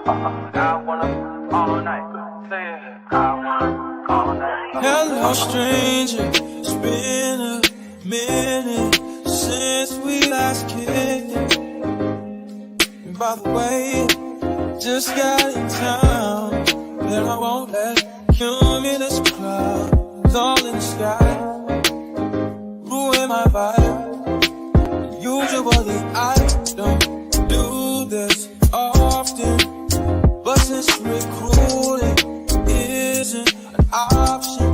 I wanna all night. Say it. I wanna all night. Hello, stranger. It's been a minute since we last kicked it. And by the way, just got in town, and I won't let cumulus clouds all in the sky ruin my vibe. Usually I don't do this often, but since recruiting isn't an option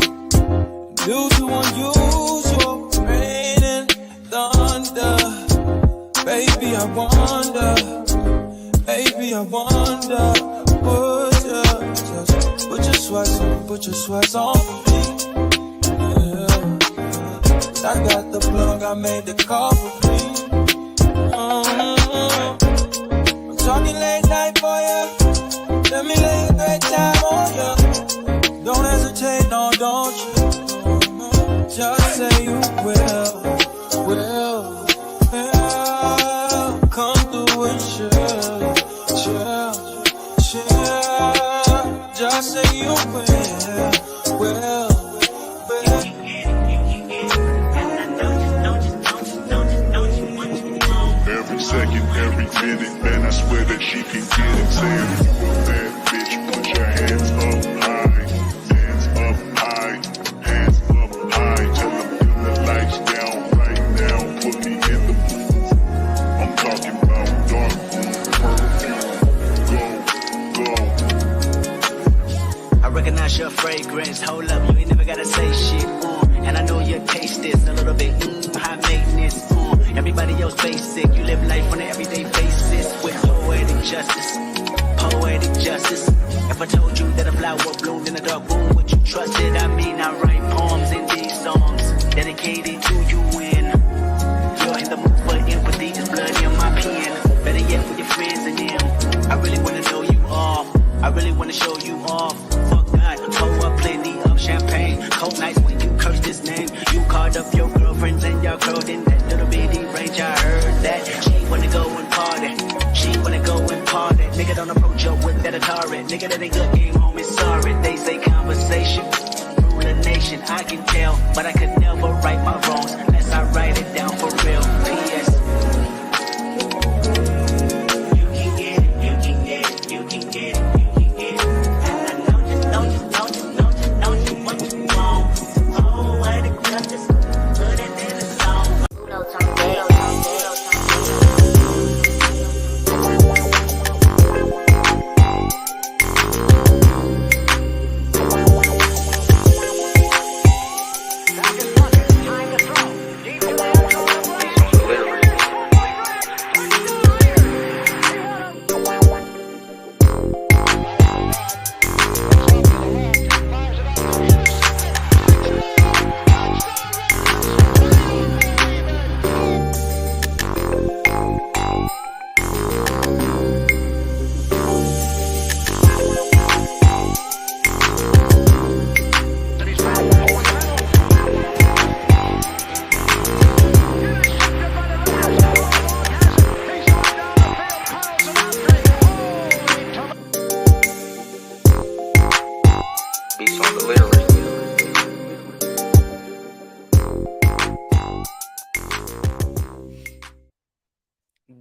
due to unusual rain and thunder, baby I wonder, would you just put your sweats on for me? Yeah. I got the plug, I made the call for me. I'm talking late night for ya. Let me lay a great time on ya. Don't hesitate, no, don't you? Just say you will. Come through and chill. Just say you will. Every second, every minute, man, I swear that she can get it. Saying, that bitch, put your hands up high, hands up high, hands up high. Tell them put the lights down right now, put me in the mood. I'm talking about dark room, perfume, go. I recognize your fragrance, hold up, you ain't never gotta say shit, and I know your taste is a little bit, high maintenance, everybody else basic, you live life on an everyday basis, with poetic justice, if I told you that a flower bloomed in a dark room, would you trust it? I mean, I write poems in these songs, dedicated to you when you're in the mood for empathy, there's blood in my pen, better yet with your friends and them, I really wanna know you all, I really wanna show you off. Fuck that, pour up plenty of champagne. Cold nights when you curse this name. You called up your girlfriends and your girl in that little bitty range. I heard that she wanna go and party. Nigga don't approach her with that Atari. Nigga that ain't good game home is sorry. They say conversation rule the nation. I can tell, but I could never right my wrongs unless I write it down for real. P.S.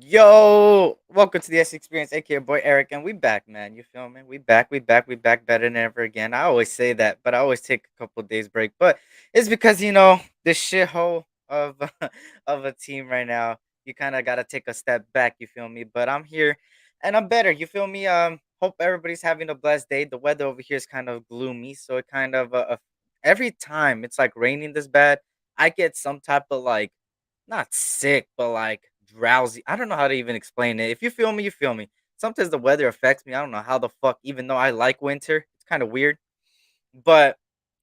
Yo, welcome to the S Experience, aka boy Eric, and we back, man. You feel me? We back better than ever again. I always say that, but I always take a couple days break. But it's because this shithole of of a team right now. You kind of gotta take a step back. You feel me? But I'm here, and I'm better. You feel me? Hope everybody's having a blessed day. The weather over here is kind of gloomy, so it kind of every time it's like raining this bad, I get some type of like not sick, but like drowsy. I don't know how to even explain it. If you feel me, you feel me. Sometimes the weather affects me. I don't know how the fuck, even though I like winter. It's kind of weird. But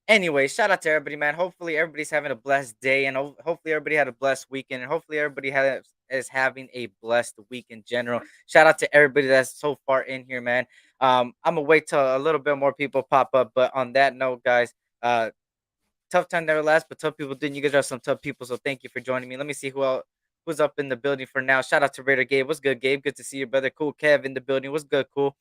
anyway, shout out to everybody, man. Hopefully everybody's having a blessed day, and hopefully everybody had a blessed weekend, and hopefully everybody is having a blessed week in general. Shout out to everybody that's so far in here, man. I'm gonna wait till a little bit more people pop up. But on that note, guys, tough time never lasts, but tough people didn't. You guys are some tough people, so thank you for joining me. Let me see who's up in the building for now. Shout out to Raider Gabe. What's good, Gabe? Good to see you, brother. Cool Kev in the building. What's good, cool?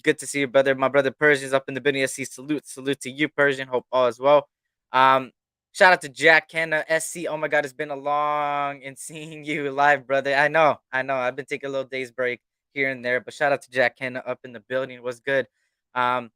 Good to see you, brother. My brother Persian's up in the building. SC salute, salute to you, Persian. Hope all is well. Um, Shout out to Jack Canna, SC. Oh my God, it's been a long and seeing you live, brother. I know. I've been taking a little days break here and there, but shout out to Jack Canna up in the building. What's good? Um,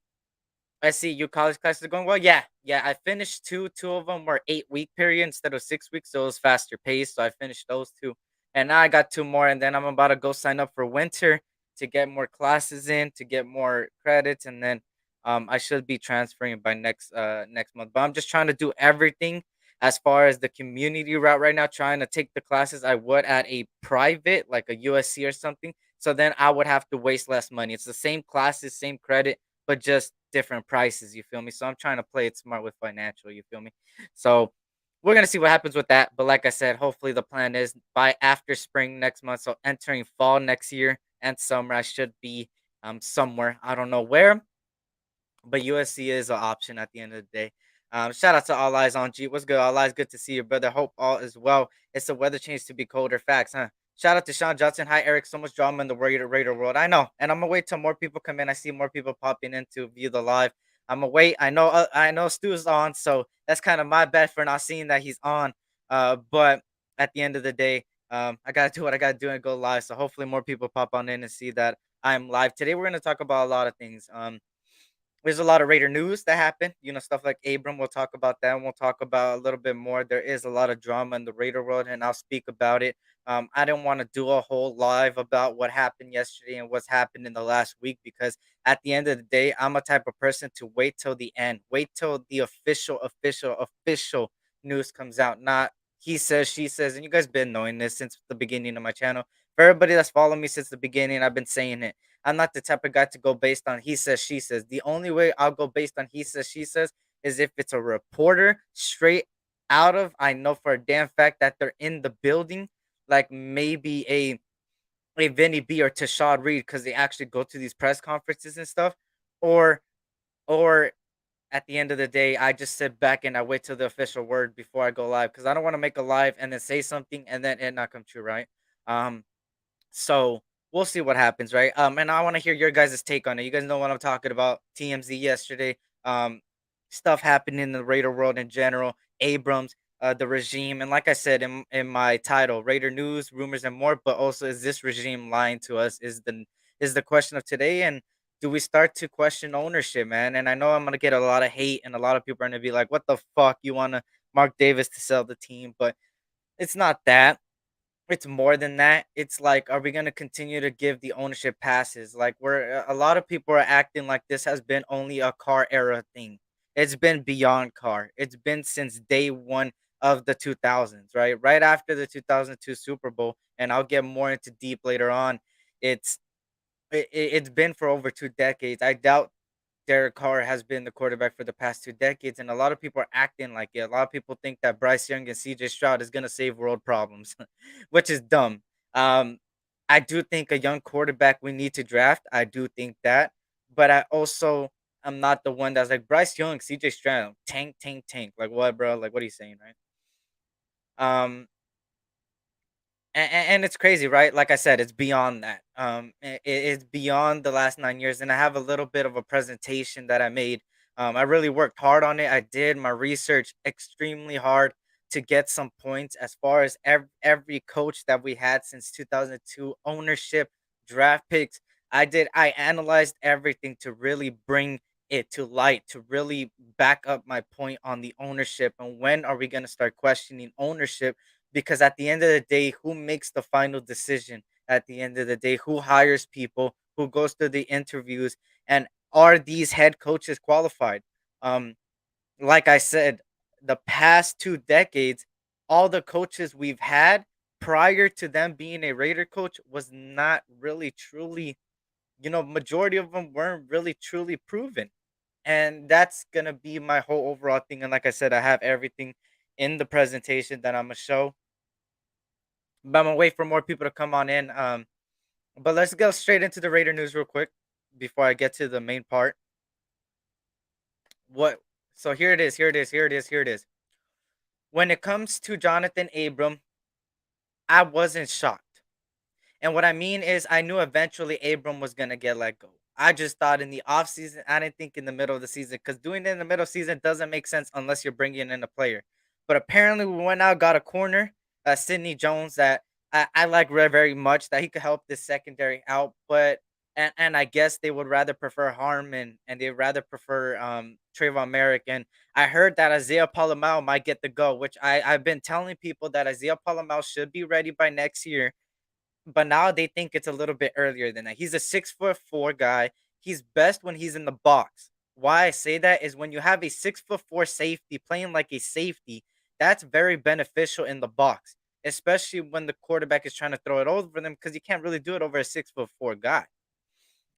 I see you college classes are going well. Yeah, yeah. I finished two. Two of them were 8 week period instead of 6 weeks, so it was faster paced. So I finished those two, and now I got two more, and then I'm about to go sign up for winter to get more classes in, to get more credits, and then I should be transferring by next month. But I'm just trying to do everything as far as the community route right now, trying to take the classes I would at a private like a USC or something. So then I would have to waste less money. It's the same classes, same credit, but just different prices, you feel me? So I'm trying to play it smart with financial, you feel me? So we're gonna see what happens with that. But like I said, hopefully the plan is by after spring next month, so entering fall next year and summer, I should be somewhere. I don't know where, but USC is an option at the end of the day. Shout out to All Eyes on G. What's good, All Eyes? Good to see you, brother. Hope all is well. It's the weather change to be colder. Facts, huh? Shout out to Sean Johnson. Hi, Eric. So much drama in the Raider world. I know, and I'm gonna wait till more people come in. I see more people popping in to view the live. I'm gonna wait. I know Stu's on, so that's kind of my bad for not seeing that he's on. But at the end of the day, I gotta do what I gotta do and go live. So hopefully more people pop on in and see that I'm live today. We're gonna talk about a lot of things. There's a lot of Raider news that happened. You know, stuff like Abram. We'll talk about that. And we'll talk about a little bit more. There is a lot of drama in the Raider world, and I'll speak about it. I didn't want to do a whole live about what happened yesterday and what's happened in the last week because at the end of the day, I'm a type of person to wait till the end, wait till the official news comes out. Not he says, she says, and you guys been knowing this since the beginning of my channel. For everybody that's followed me since the beginning, I've been saying it. I'm not the type of guy to go based on he says, she says. The only way I'll go based on he says, she says is if it's a reporter straight out of, I know for a damn fact that they're in the building, like maybe a Vinny B or Tashad Reed, because they actually go to these press conferences and stuff, or or at the end of the day, I just sit back and I wait till the official word before I go live because I don't want to make a live and then say something and then it not come true, right? Um, so we'll see what happens, right? And I want to hear your guys' take on it. You guys know what I'm talking about. TMZ yesterday. Stuff happening in the Raider world in general. Abrams, the regime, and like I said in my title, Raider news, rumors, and more. But also, is this regime lying to us? Is the question of today, and do we start to question ownership, man? And I know I'm gonna get a lot of hate, and a lot of people are gonna be like, "What the fuck? You want to Mark Davis to sell the team?" But it's not that, it's more than that. It's like, are we gonna continue to give the ownership passes? Like, we're a lot of people are acting like this has been only a car era thing. It's been beyond car. It's been since day one of the 2000s, right? Right after the 2002 Super Bowl, and I'll get more into deep later on. It's it's been for over 2 decades. I doubt Derek Carr has been the quarterback for the past 2 decades, and a lot of people are acting like it. A lot of people think that Bryce Young and CJ Stroud is gonna save world problems, which is dumb. Um, I do think a young quarterback we need to draft. I do think that, but I also am not the one that's like Bryce Young, CJ Stroud, tank, tank, tank. Like what, bro? Like what are you saying, right? And it's crazy, right? Like I said, it's beyond that. It's beyond the last 9 years, and I have a little bit of a presentation that I made. I really worked hard on it. I did my research extremely hard to get some points as far as every coach that we had since 2002, ownership, draft picks. I analyzed everything to really bring it to light, to really back up my point on the ownership and when are we going to start questioning ownership, because at the end of the day, who makes the final decision? At the end of the day, who hires people, who goes through the interviews, and are these head coaches qualified? um like I said, the past 2 decades, all the coaches we've had prior to them being a Raider coach was not really truly, majority of them weren't really truly proven. And that's gonna be my whole overall thing. And like I said, I have everything in the presentation that I'm gonna show, but I'm gonna wait for more people to come on in. But let's go straight into the Raider news real quick before I get to the main part. What? So here it is. Here it is. Here it is. Here it is. When it comes to Jonathan Abram, I wasn't shocked. And what I mean is, I knew eventually Abram was gonna get let go. I just thought in the off season. I didn't think in the middle of the season because doing it in the middle of the season doesn't make sense unless you're bringing in a player. But apparently, we went out got a corner, Sidney Jones that I like very much that he could help this secondary out. But and I guess they would rather prefer Harmon and they'd rather prefer Trayvon Merrick. And I heard that Isaiah Palomao might get the go, which I've been telling people that Isaiah Palomao should be ready by next year, but now they think it's a little bit earlier than that. He's a 6'4" guy. He's best when he's in the box. Why I say that is when you have a 6'4" safety playing like a safety, that's very beneficial in the box, especially when the quarterback is trying to throw it over them because you can't really do it over a 6'4" guy.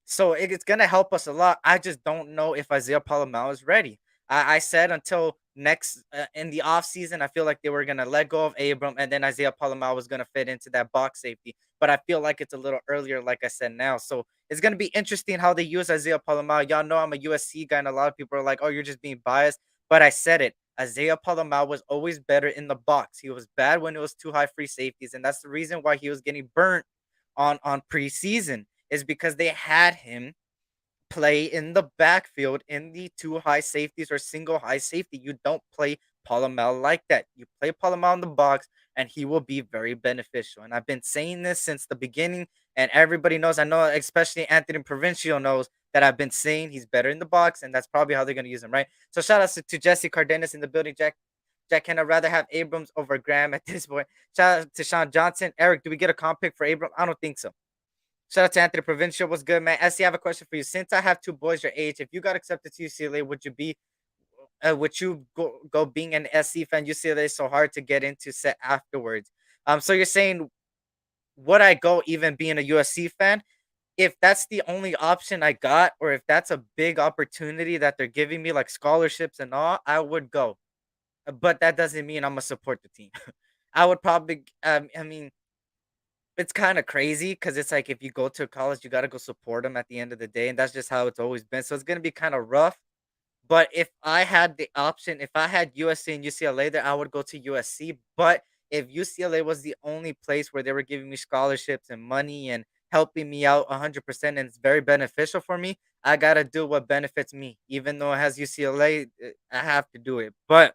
So it's gonna help us a lot. I just don't know if Isaiah Palomao is ready. I said until next in the offseason, I feel like they were gonna let go of Abram and then Isaiah Palomao was gonna fit into that box safety. But I feel like it's a little earlier, like I said now. So it's gonna be interesting how they use Isaiah Palomao. Y'all know I'm a USC guy, and a lot of people are like, "Oh, you're just being biased." But I said it. Isaiah Palomao was always better in the box. He was bad when it was too high free safeties, and that's the reason why he was getting burnt on preseason is because they had him play in the backfield in the two high safeties or single high safety. You don't play Palomel like that. You play Palomel in the box, and he will be very beneficial. And I've been saying this since the beginning, and everybody knows. I know, especially Anthony Provincial knows that I've been saying he's better in the box, and that's probably how they're going to use him, right? So shout out to Jesse Cardenas in the building, Jack. Jack, can I rather have Abrams over Graham at this point? Shout out to Sean Johnson. Eric, do we get a comp pick for Abram? I don't think so. Shout out to Anthony Provincial. What's good, man? SC, I have a question for you. Since I have two boys your age, if you got accepted to UCLA, would you go being an SC fan? UCLA is so hard to get into set afterwards. So you're saying would I go even being a USC fan? If that's the only option I got, or if that's a big opportunity that they're giving me, like scholarships and all, I would go. But that doesn't mean I'm gonna support the team. I would probably. I mean, it's kinda crazy because it's like if you go to college, you gotta go support them at the end of the day, and that's just how it's always been, so it's gonna be kinda rough, but if I had the option, if I had USC and UCLA there, I would go to USC, but if UCLA was the only place where they were giving me scholarships and money and helping me out 100% and it's very beneficial for me, I gotta do what benefits me. Even though it has UCLA, I have to do it, but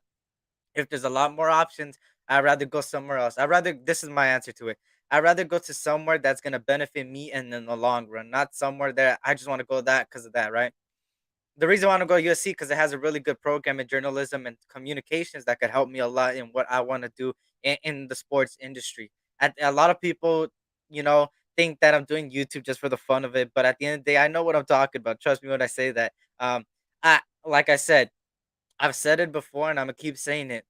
if there's a lot more options, I'd rather go somewhere else. I'd rather this is my answer to it. I'd rather go to somewhere that's gonna benefit me and in the long run, not somewhere that I just want to go that because of that, right? The reason I want to go USC because it has a really good program in journalism and communications that could help me a lot in what I want to do in the sports industry. A lot of people, you know, think that I'm doing YouTube just for the fun of it, but at the end of the day, I know what I'm talking about. Trust me when I say that. I like I said, I've said it before, and I'm gonna keep saying it.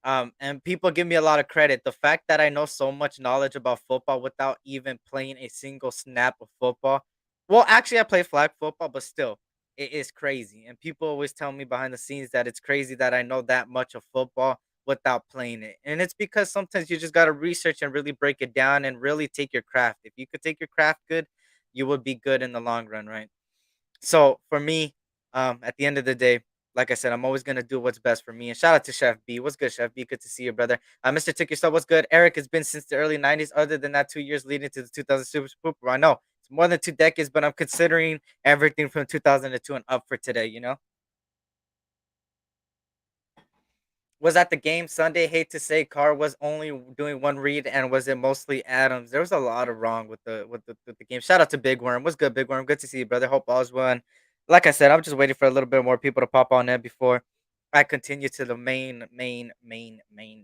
And people give me a lot of credit. The fact that I know so much knowledge about football without even playing a single snap of football. Well, actually, I play flag football, but still, it is crazy. And people always tell me behind the scenes that it's crazy that I know that much of football without playing it. And it's because sometimes you just got to research and really break it down and really take your craft. If you could take your craft good, you would be good in the long run, right? So for me, at the end of the day, like I said, I'm always gonna do what's best for me. And shout out to Chef B. What's good, Chef B? Good to see you, brother. Mr. Tick Yourself, what's good? Eric has been since the early '90s. Other than that, 2 years leading to the 2000 Super Bowl. I know it's more than 2 decades, but I'm considering everything from 2002 and up for today. Was at the game Sunday. Hate to say, Carr was only doing one read, and was it mostly Adams? There was a lot of wrong with the game. Shout out to Big Worm. What's good, Big Worm? Good to see you, brother. Hope all's well. And like I said, I'm just waiting for a little bit more people to pop on there before I continue to the main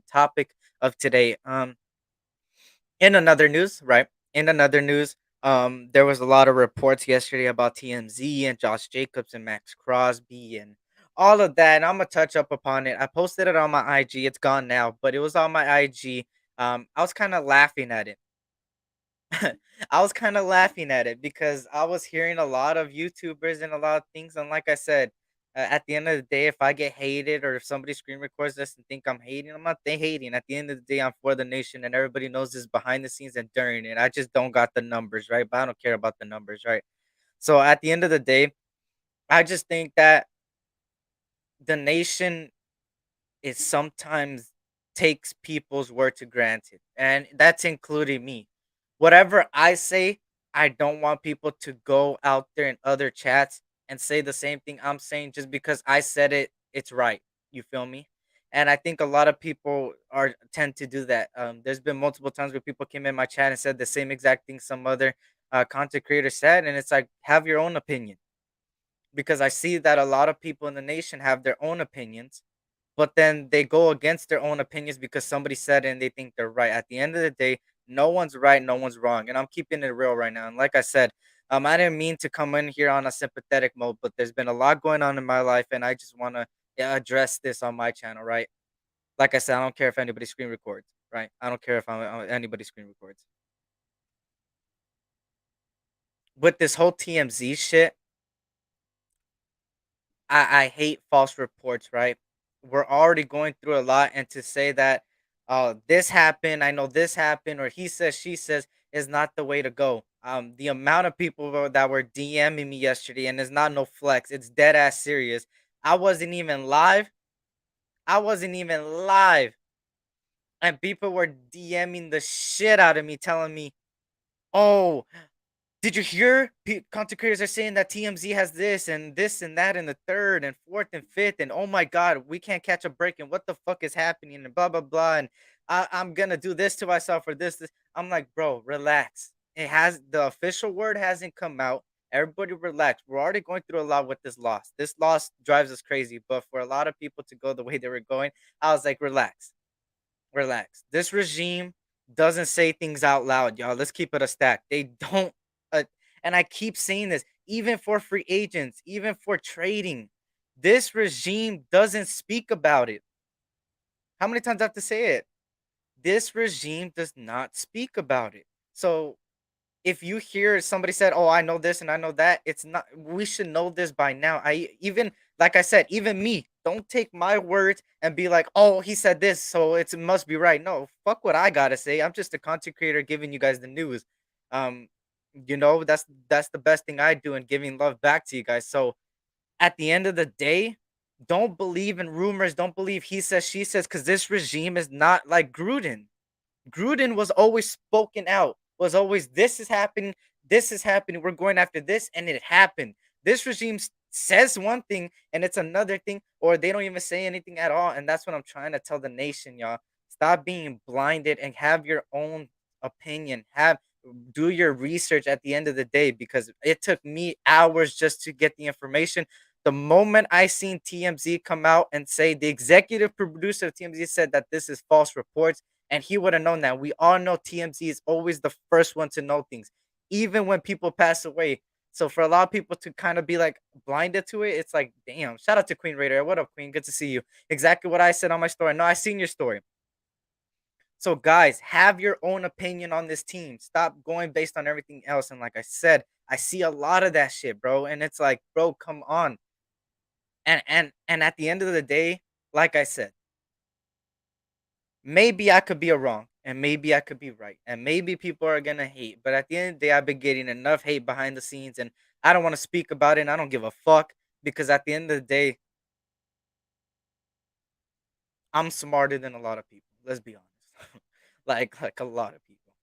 topic of today. In another news, right? In another news, there was a lot of reports yesterday about TMZ and Josh Jacobs and Max Crosby and all of that. And I'm gonna touch up upon it. I posted it on my IG. It's gone now, but it was on my IG. I was kind of laughing at it. I was kind of laughing at it because I was hearing a lot of YouTubers and a lot of things. And like I said, at the end of the day, if I get hated or if somebody screen records this and think I'm hating, I'm not they hating. At the end of the day, I'm for the nation and everybody knows this behind the scenes and during it. I just don't got the numbers, right? But I don't care about the numbers, right? So at the end of the day, I just think that the nation is sometimes takes people's word to granted, and that's including me. Whatever I say, I don't want people to go out there in other chats and say the same thing I'm saying just because I said it, it's right. You feel me? And I think a lot of people are tend to do that. There's been multiple times where people came in my chat and said the same exact thing some other content creator said, and it's like have your own opinion because I see that a lot of people in the nation have their own opinions, but then they go against their own opinions because somebody said it and they think they're right. At the end of the day, no one's right, no one's wrong, and I'm keeping it real right now. And like I said, I didn't mean to come in here on a sympathetic mode, but there's been a lot going on in my life, and I just want to address this on my channel, right? Like I said, I don't care if anybody screen records, right? I don't care if anybody screen records. With this whole TMZ shit, I hate false reports, right? We're already going through a lot, and to say that this happened, I know this happened, or he says, she says, is not the way to go. The amount of people that were DMing me yesterday, and it's not no flex, it's dead ass serious. I wasn't even live. I wasn't even live, and people were DMing the shit out of me, telling me, "Oh, did you hear? Content creators are saying that TMZ has this and that and the third and fourth and fifth, and oh my god, we can't catch a break, and what the fuck is happening, and blah blah blah, and I'm gonna do this to myself or this." I'm like, bro, relax. The official word hasn't come out. Everybody relax. We're already going through a lot with this loss. This loss drives us crazy, but for a lot of people to go the way they were going, I was like, relax, relax. This regime doesn't say things out loud, y'all. Let's keep it a stack. They don't. Uh, and I keep saying this, even for free agents, even for trading, this regime doesn't speak about it. How many times do I have to say it? This regime does not speak about it. So if you hear somebody said, "Oh, I know this and I know that," it's not. We should know this by now. I even like I said, even me. Don't take my words and be like, "Oh, he said this, so it must be right." No, fuck what I gotta say. I'm just a content creator giving you guys the news. Um, that's the best thing I do and giving love back to you guys. So at the end of the day, don't believe in rumors. Don't believe he says, she says, because this regime is not like Gruden. Gruden was always spoken out, was always this is happening, we're going after this, and it happened. This regime says one thing and it's another thing, or they don't even say anything at all. And that's what I'm trying to tell the nation, y'all. Stop being blinded and have your own opinion. Do your research at the end of the day, because it took me hours just to get the information. The moment I seen TMZ come out and say, the executive producer of TMZ said that this is false reports, and he would have known that. We all know TMZ is always the first one to know things, even when people pass away. So for a lot of people to kind of be like blinded to it, it's like, damn. Shout out to Queen Raider. What up, Queen? Good to see you. Exactly what I said on my story. No, I seen your story. So guys, have your own opinion on this team. Stop going based on everything else. And like I said, I see a lot of that shit, bro. And it's like, bro, come on. And at the end of the day, like I said, maybe I could be wrong and maybe I could be right. And maybe people are gonna hate. But at the end of the day, I've been getting enough hate behind the scenes, and I don't want to speak about it, and I don't give a fuck, because at the end of the day, I'm smarter than a lot of people. Let's be honest. Like a lot of people.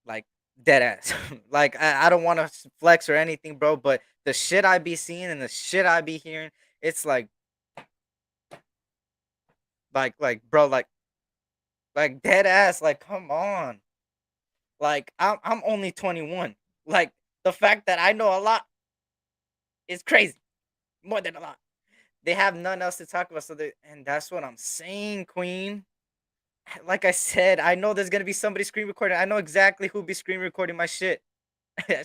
Like dead ass. Like I don't want to flex or anything, bro. But the shit I be seeing and the shit I be hearing, it's like bro, like dead ass. Like come on. Like I'm only 21. Like the fact that I know a lot is crazy. More than a lot. They have nothing else to talk about, and that's what I'm saying, Queen. Like I said, I know there's gonna be somebody screen recording. I know exactly who be screen recording my shit.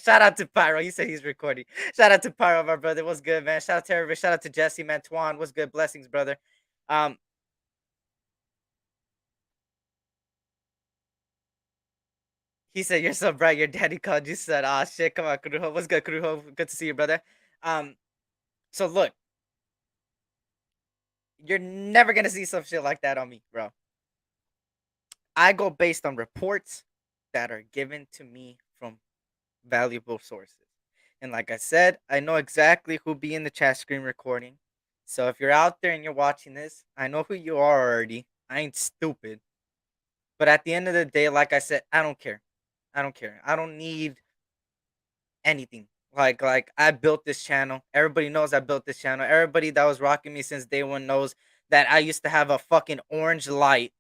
Shout out to Pyro. He said he's recording. Shout out to Pyro, my brother. What's good, man? Shout out to everybody. Shout out to Jesse, man. Twan, what's good? Blessings, brother. Um, he said you're so bright. Your daddy called you. Said, "Ah, shit. Come on, Kuruho. What's good, Kuruho? Good to see you, brother." Um, so look, you're never gonna see some shit like that on me, bro. I go based on reports that are given to me from valuable sources. And like I said, I know exactly who be in the chat screen recording. So if you're out there and you're watching this, I know who you are already. I ain't stupid. But at the end of the day, like I said, I don't care. I don't care. I don't need anything. Like I built this channel. Everybody knows I built this channel. Everybody that was rocking me since day one knows that I used to have a fucking orange light.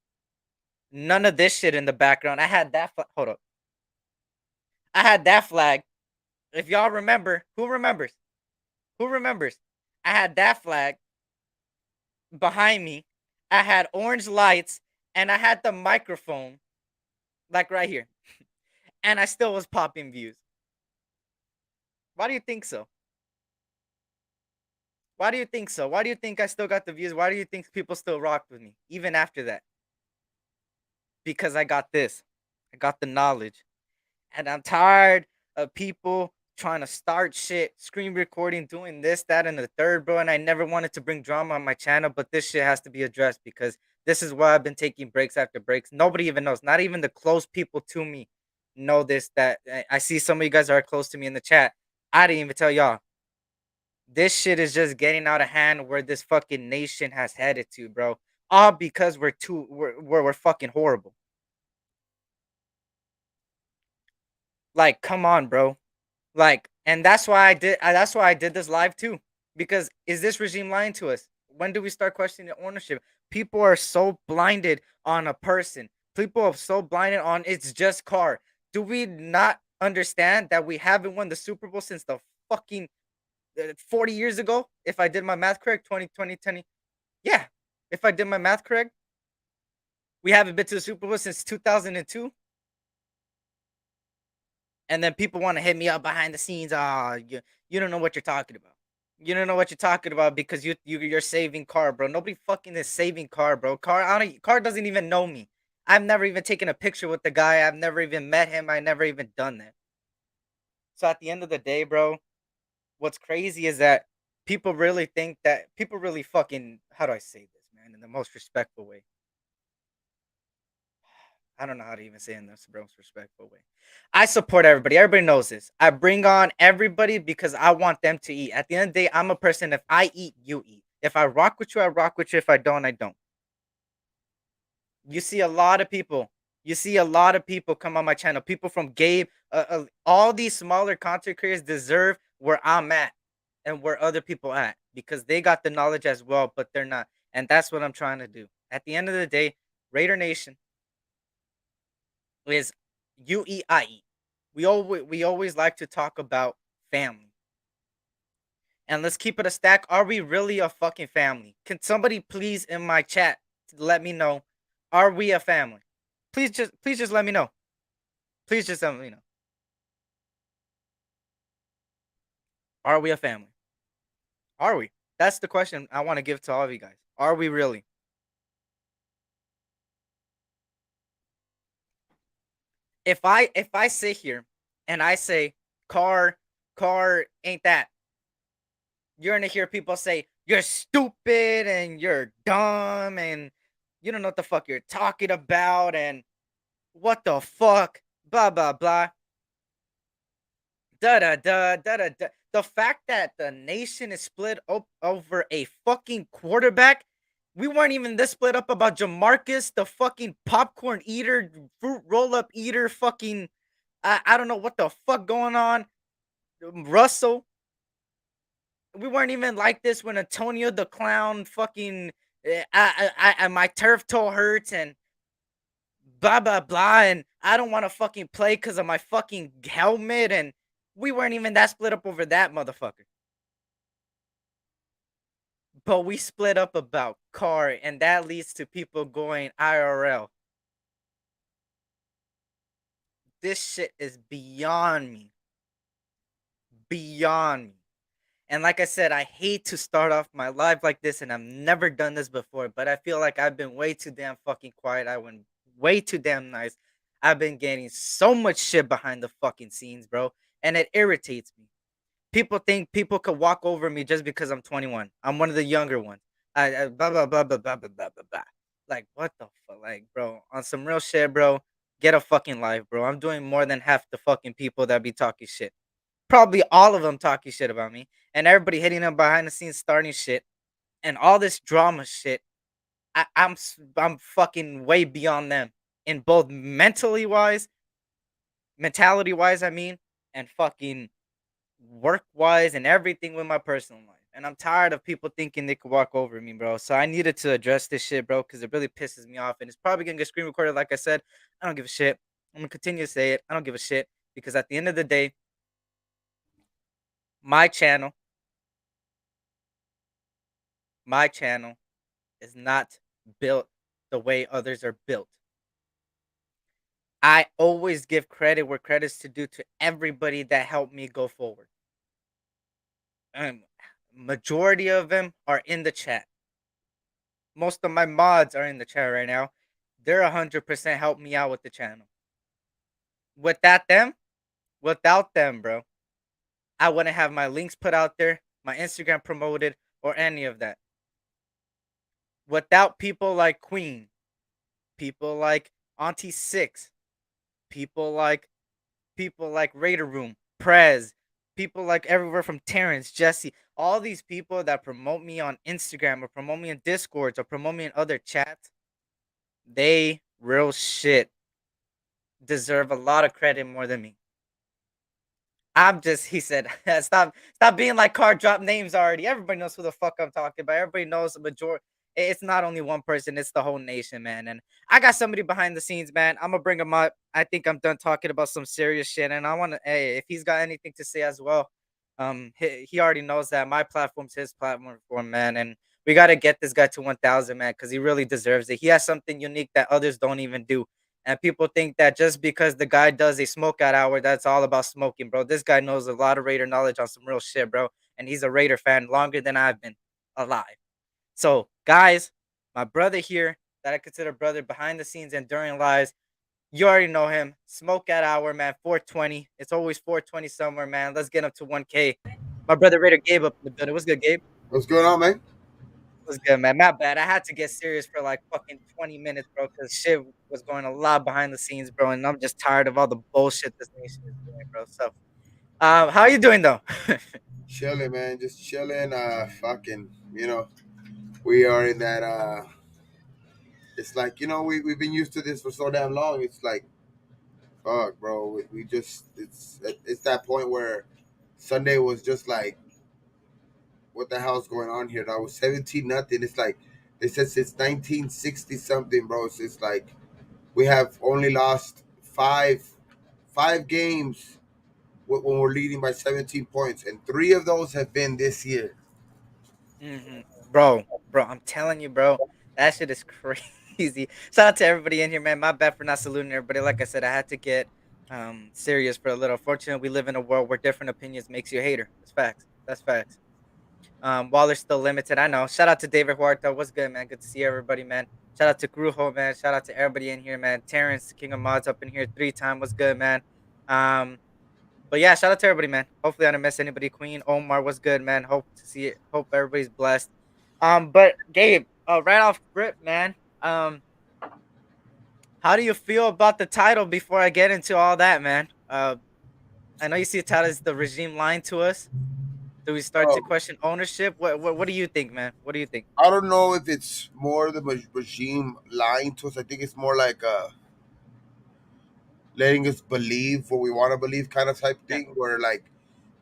None of this shit in the background. I had that. Hold up. I had that flag. If y'all remember, who remembers? Who remembers? I had that flag behind me. I had orange lights, and I had the microphone, like right here. And I still was popping views. Why do you think so? Why do you think so? Why do you think I still got the views? Why do you think people still rocked with me, even after that? Because I got this. I got the knowledge. And I'm tired of people trying to start shit, screen recording, doing this, that, and the third, bro. And I never wanted to bring drama on my channel, but this shit has to be addressed because this is why I've been taking breaks after breaks. Nobody even knows. Not even the close people to me know this. That I see some of you guys are close to me in the chat. I didn't even tell y'all. This shit is just getting out of hand where this fucking nation has headed to, bro. All because we're fucking horrible. Like, come on, bro. Like, and that's why I did this live too. Because is this regime lying to us? When do we start questioning ownership? People are so blinded on a person. People are so blinded on it's just car. Do we not understand that we haven't won the Super Bowl since the fucking 40 years ago? If I did my math correct, 2020. Yeah. If I did my math correct, we haven't been to the Super Bowl since 2002. And then people want to hit me up behind the scenes. You don't know what you're talking about. You don't know what you're talking about because you're saving car, bro. Nobody fucking is saving car, bro. Car doesn't even know me. I've never even taken a picture with the guy. I've never even met him. I never even done that. So at the end of the day, bro, what's crazy is that people really think that people really fucking, how do I say this, man, in the most respectful way. I don't know how to even say it in the most respectful way. I support everybody. Everybody knows this. I bring on everybody because I want them to eat. At the end of the day, I'm a person. If I eat, you eat. If I rock with you, I rock with you. If I don't, I don't. You see a lot of people. You see a lot of people come on my channel. People from Gabe. All these smaller content creators deserve where I'm at and where other people at because they got the knowledge as well, but they're not. And that's what I'm trying to do. At the end of the day, Raider Nation is you eat, I eat. We always like to talk about family. And let's keep it a stack. Are we really a fucking family? Can somebody please in my chat let me know? Are we a family? Please just let me know. Please just let me know. Are we a family? Are we? That's the question I want to give to all of you guys. Are we really? If I sit here and I say car ain't that, you're gonna hear people say you're stupid and you're dumb and you don't know what the fuck you're talking about and what the fuck, blah blah blah, da da da da da da. The fact that the nation is split up over a fucking quarterback, we weren't even this split up about Jamarcus, the fucking popcorn eater, fruit roll up eater, fucking I don't know what the fuck going on, Russell. We weren't even like this when Antonio the clown fucking my turf toe hurts and blah blah blah and I don't want to fucking play because of my fucking helmet and we weren't even that split up over that motherfucker. But we split up about car and that leads to people going IRL. This shit is beyond me. Beyond me. And like I said, I hate to start off my life like this, and I've never done this before, but I feel like I've been way too damn fucking quiet. I went way too damn nice. I've been getting so much shit behind the fucking scenes, bro, and it irritates me. People think people could walk over me just because I'm 21. I'm one of the younger ones. I blah blah blah blah blah blah blah blah blah. Like what the fuck, like bro, on some real shit, bro. Get a fucking life, bro. I'm doing more than half the fucking people that be talking shit. Probably all of them talking shit about me, and everybody hitting them behind the scenes, starting shit, and all this drama shit. I'm fucking way beyond them in both mentality wise, I mean, and fucking work wise and everything with my personal life. And I'm tired of people thinking they could walk over me, bro. So I needed to address this shit, bro, because it really pisses me off. And it's probably gonna get screen recorded. Like I said, I don't give a shit. I'm gonna continue to say it. I don't give a shit because at the end of the day, my channel, my channel is not built the way others are built. I always give credit where credit's to due to everybody that helped me go forward. Majority of them are in the chat. Most of my mods are in the chat right now. They're 100% help me out with the channel. Without them, without them, bro, I wouldn't have my links put out there, my Instagram promoted, or any of that. Without people like Queen, people like Auntie Six, people like Raider Room, Prez, people like everywhere from Terrence, Jesse, all these people that promote me on Instagram or promote me in Discords or promote me in other chats, they real shit deserve a lot of credit more than me. I'm just, he said, stop being like card drop names already. Everybody knows who the fuck I'm talking about. Everybody knows the majority. It's not only one person, it's the whole nation, man. And I got somebody behind the scenes, man. I'm gonna bring him up. I think I'm done talking about some serious shit. And I wanna, hey, if he's got anything to say as well, he already knows that my platform's his platform for him, man. And we gotta get this guy to 1,000, man, because he really deserves it. He has something unique that others don't even do. And people think that just because the guy does a smoke out hour, that's all about smoking, bro. This guy knows a lot of Raider knowledge on some real shit, bro. And he's a Raider fan longer than I've been alive. So, guys, my brother here that I consider brother behind the scenes and during lives, you already know him. Smoke at hour, man. 420. It's always 420 somewhere, man. Let's get up to 1K. My brother Raider Gabe up in the building. What's good, Gabe? What's going on, man? Was good, man. Not bad. I had to get serious for like fucking 20 minutes, bro, because shit was going a lot behind the scenes, bro. And I'm just tired of all the bullshit this nation is doing, bro. So, how you doing though? Chilling, man. Just chilling. Fucking, we are in that. It's like we've been used to this for so damn long. It's like, fuck, bro. We just it's that point where Sunday was just like, what the hell's going on here? That was 17-0. It's like they said since 1960 something, bro. So it's like we have only lost five games when we're leading by 17 points, and three of those have been this year. Bro, I'm telling you, bro, that shit is crazy. Shout out to everybody in here, man. My bad for not saluting everybody. Like I said, I had to get serious for a little. Fortunately, we live in a world where different opinions makes you a hater. That's facts. That's facts. While they're still limited, I know. Shout out to David Huerta. What's good, man? Good to see everybody, man. Shout out to Grujo, man. Shout out to everybody in here, man. Terrence, King of Mods, up in here 3 times. What's good, man? Um, but yeah, shout out to everybody, man. Hopefully, I didn't miss anybody. Queen Omar, what's good, man? Hope to see it. Hope everybody's blessed. But Gabe, right off rip, man. How do you feel about the title before I get into all that, man? I know you see the title is the regime lying to us. Do we start to Bro, question ownership? What do you think, man? What do you think? I don't know if it's more the regime lying to us. I think it's more like letting us believe what we want to believe kind of type Yeah, thing, where like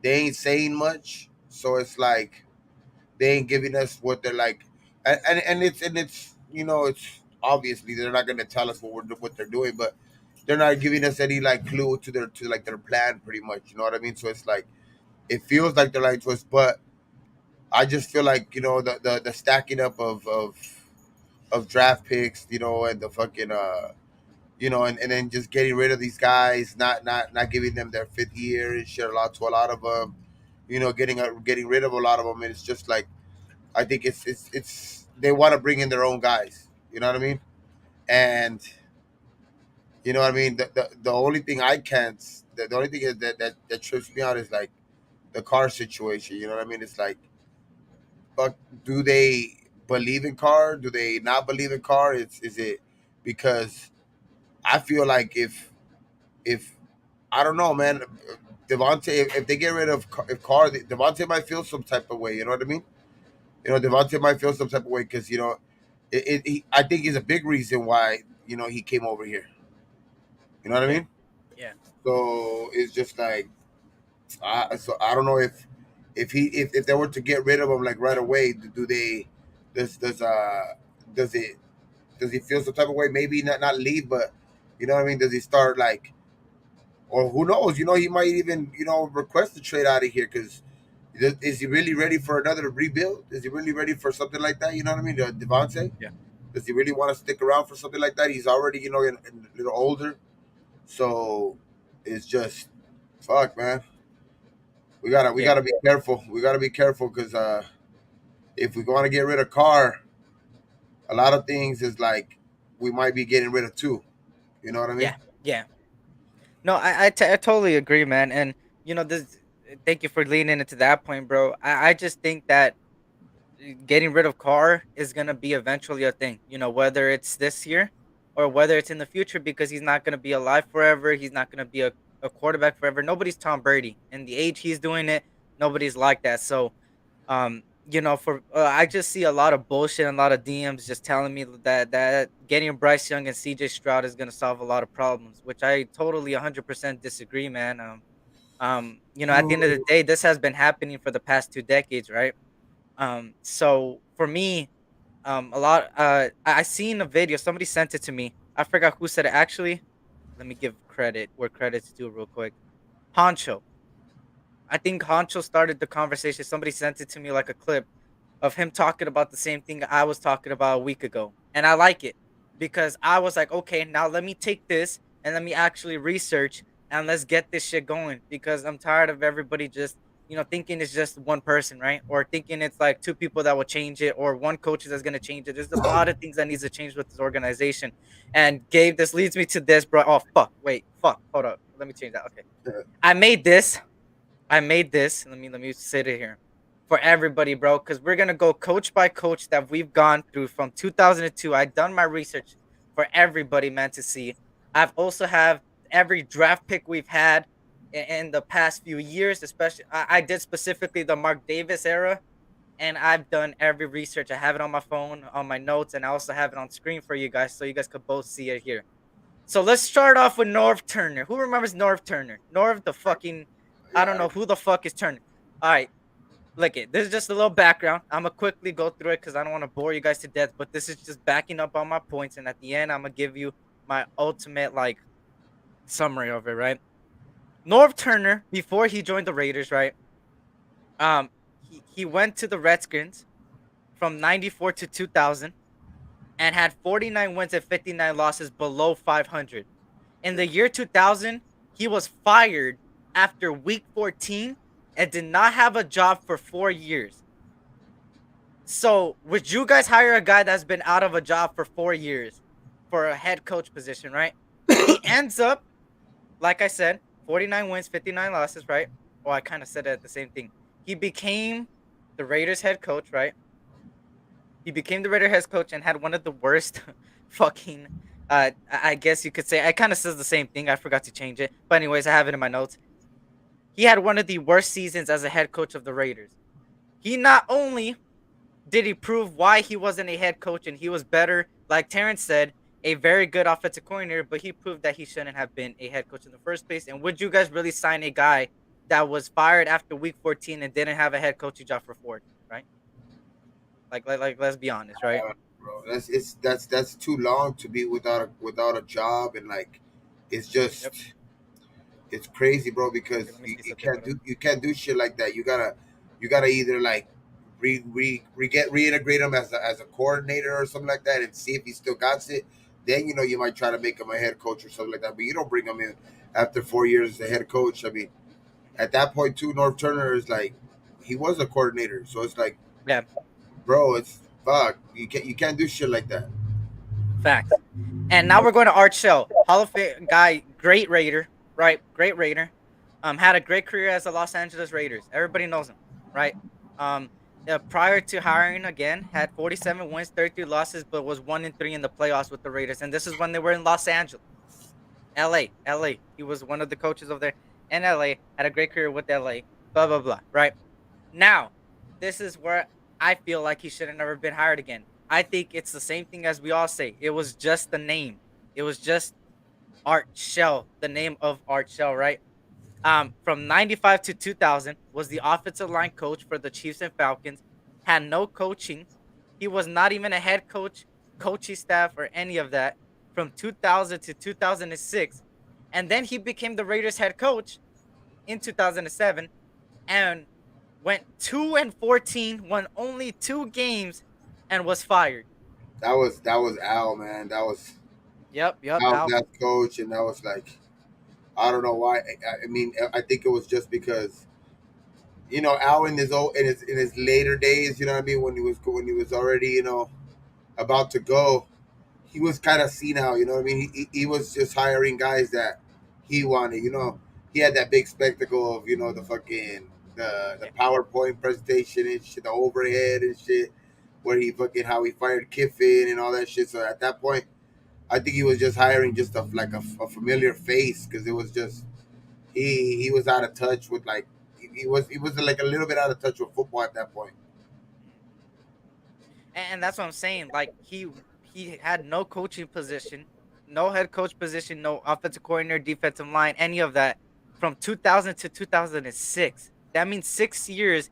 they ain't saying much, so it's like they ain't giving us what they're like, and it's it's obviously they're not gonna tell us what they're doing, but they're not giving us any like clue to like their plan, pretty much. You know what I mean? So it's like it feels like they're lying to us, but I just feel like the stacking up of draft picks, and the fucking and then just getting rid of these guys, not giving them their fifth year and shit to a lot of them, getting rid of a lot of them, and it's just like I think it's they want to bring in their own guys, you know what I mean, and you know what I mean. The only thing I can't, the only thing is that trips me out is like the car situation, you know what I mean. It's like, but do they believe in car? Do they not believe in car? Is it because I feel like if I don't know, man. Devontae, if they get rid of if Carr, Devontae might feel some type of way. You know what I mean? Devontae might feel some type of way because I think is a big reason why he came over here. You know what I yeah, mean? yeah. So it's just like So I don't know if they were to get rid of him like right away, do they does does does it does he feel some type of way? Maybe not leave, but you know what I mean. Does he start like, or who knows? You know, he might even request a trade out of here because is he really ready for another rebuild? Is he really ready for something like that? You know what I mean, Devontae? Yeah. Does he really want to stick around for something like that? He's already a little older, so it's just fuck, man. We Yeah. gotta be careful. We gotta be careful because if we want to get rid of Carr, a lot of things is like we might be getting rid of too. You know what I Yeah. mean? Yeah. No, I totally agree, man. And this. Thank you for leaning into that point, bro. I just think that getting rid of Carr is gonna be eventually a thing. Whether it's this year or whether it's in the future, because he's not gonna be alive forever. He's not gonna be a quarterback forever. Nobody's Tom Brady, and the age he's doing it, nobody's like that. So, for I just see a lot of bullshit and a lot of DMs just telling me that getting Bryce Young and CJ Stroud is gonna solve a lot of problems, which I totally 100% disagree, man. At the end of the day, this has been happening for the past 2 decades, right? So for me, a lot. I seen a video. Somebody sent it to me. I forgot who said it. Actually, let me give credit where credit's due, real quick. Honcho. I think Honcho started the conversation. Somebody sent it to me like a clip of him talking about the same thing I was talking about a week ago. And I like it because I was like, okay, now let me take this and let me actually research and let's get this shit going because I'm tired of everybody just, thinking it's just one person, right? Or thinking it's like two people that will change it or one coach that's going to change it. There's a lot of things that needs to change with this organization. And Gabe, this leads me to this, bro. Oh, fuck. Wait, fuck. Hold up. Let me change that. Okay. I made this. I made this. Let me sit it here for everybody, bro, because we're gonna go coach by coach that we've gone through from 2002. I've done my research for everybody, man, to see. I've also have every draft pick we've had in the past few years, especially I did specifically the Mark Davis era, and I've done every research. I have it on my phone, on my notes, and I also have it on screen for you guys, so you guys could both see it here. So let's start off with Norv Turner. Who remembers Norv Turner? Norv the fucking I don't Yeah. know who the fuck is Turner. All right, look it. This is just a little background. I'm gonna quickly go through it because I don't want to bore you guys to death. But this is just backing up on my points, and at the end, I'm gonna give you my ultimate like summary of it. Right, Norv Turner before he joined the Raiders, right? Um, he went to the Redskins from '94 to 2000 and had 49 wins and 59 losses below 500. In the year 2000, he was fired after week 14 and did not have a job for 4 years. So, would you guys hire a guy that's been out of a job for 4 years for a head coach position, right? He ends up, like I said, 49 wins, 59 losses, right? Well, I kind of said it the same thing. He became the Raiders head coach, right? He became the Raider head coach and had one of the worst fucking I guess you could say I kind of says the same thing. I forgot to change it. But anyways, I have it in my notes. He had one of the worst seasons as a head coach of the Raiders. He not only did he prove why he wasn't a head coach and he was better, like Terrence said, a very good offensive coordinator, but he proved that he shouldn't have been a head coach in the first place. And would you guys really sign a guy that was fired after week 14 and didn't have a head coaching job for 4, right? Like let's be honest, right? Bro. That's too long to be without a job, and like it's Yep. just it's crazy, bro. Here, Because let me see something. Hold up. you can't do shit like that. You gotta either like reintegrate him as a coordinator or something like that, and see if he still got it. Then you might try to make him a head coach or something like that. But you don't bring him in after 4 years as a head coach. I mean, at that point too, North Turner is like he was a coordinator, so it's like, Yeah, bro, it's fuck. You can't do shit like that. facts. And now we're going to Art Shell, Hall of Fame guy, great Raider, right? Great Raider. Had a great career as the Los Angeles Raiders. Everybody knows him, right? Um, prior to hiring again, had 47 wins, 33 losses, but was 1-3 in the playoffs with the Raiders. And this is when they were in Los Angeles, LA. He was one of the coaches over there in LA. Had a great career with LA. Blah blah blah. Right now, this is where I feel like he should have never been hired again. I think it's the same thing as we all say. It was just the name. It was just Art Shell, the name of Art Shell, right? From 95 to 2000 was the offensive line coach for the Chiefs and Falcons. Had no coaching. He was not even a head coach, coaching staff, or any of that from 2000 to 2006. And then he became the Raiders head coach in 2007 and went 2 and 14, won only 2 games, and was fired. That was Al, man. That was Yep, Al's Al. best coach, and that was like I don't know why. I mean, I think it was just because Al in his old in his later days, you know what I mean, when he was already about to go, he was kind of senile. You know what I mean? He was just hiring guys that he wanted. He had that big spectacle of the fucking the Yeah. PowerPoint presentation and shit, the overhead and shit, where he fucking how he fired Kiffin and all that shit. So at that point, I think he was just hiring just a familiar face because it was just he was out of touch with like he was like a little bit out of touch with football at that point. Mhm. And that's what I'm saying. Like he had no coaching position, no head coach position, no offensive coordinator, defensive line, any of that from 2000 to 2006. That means 6 years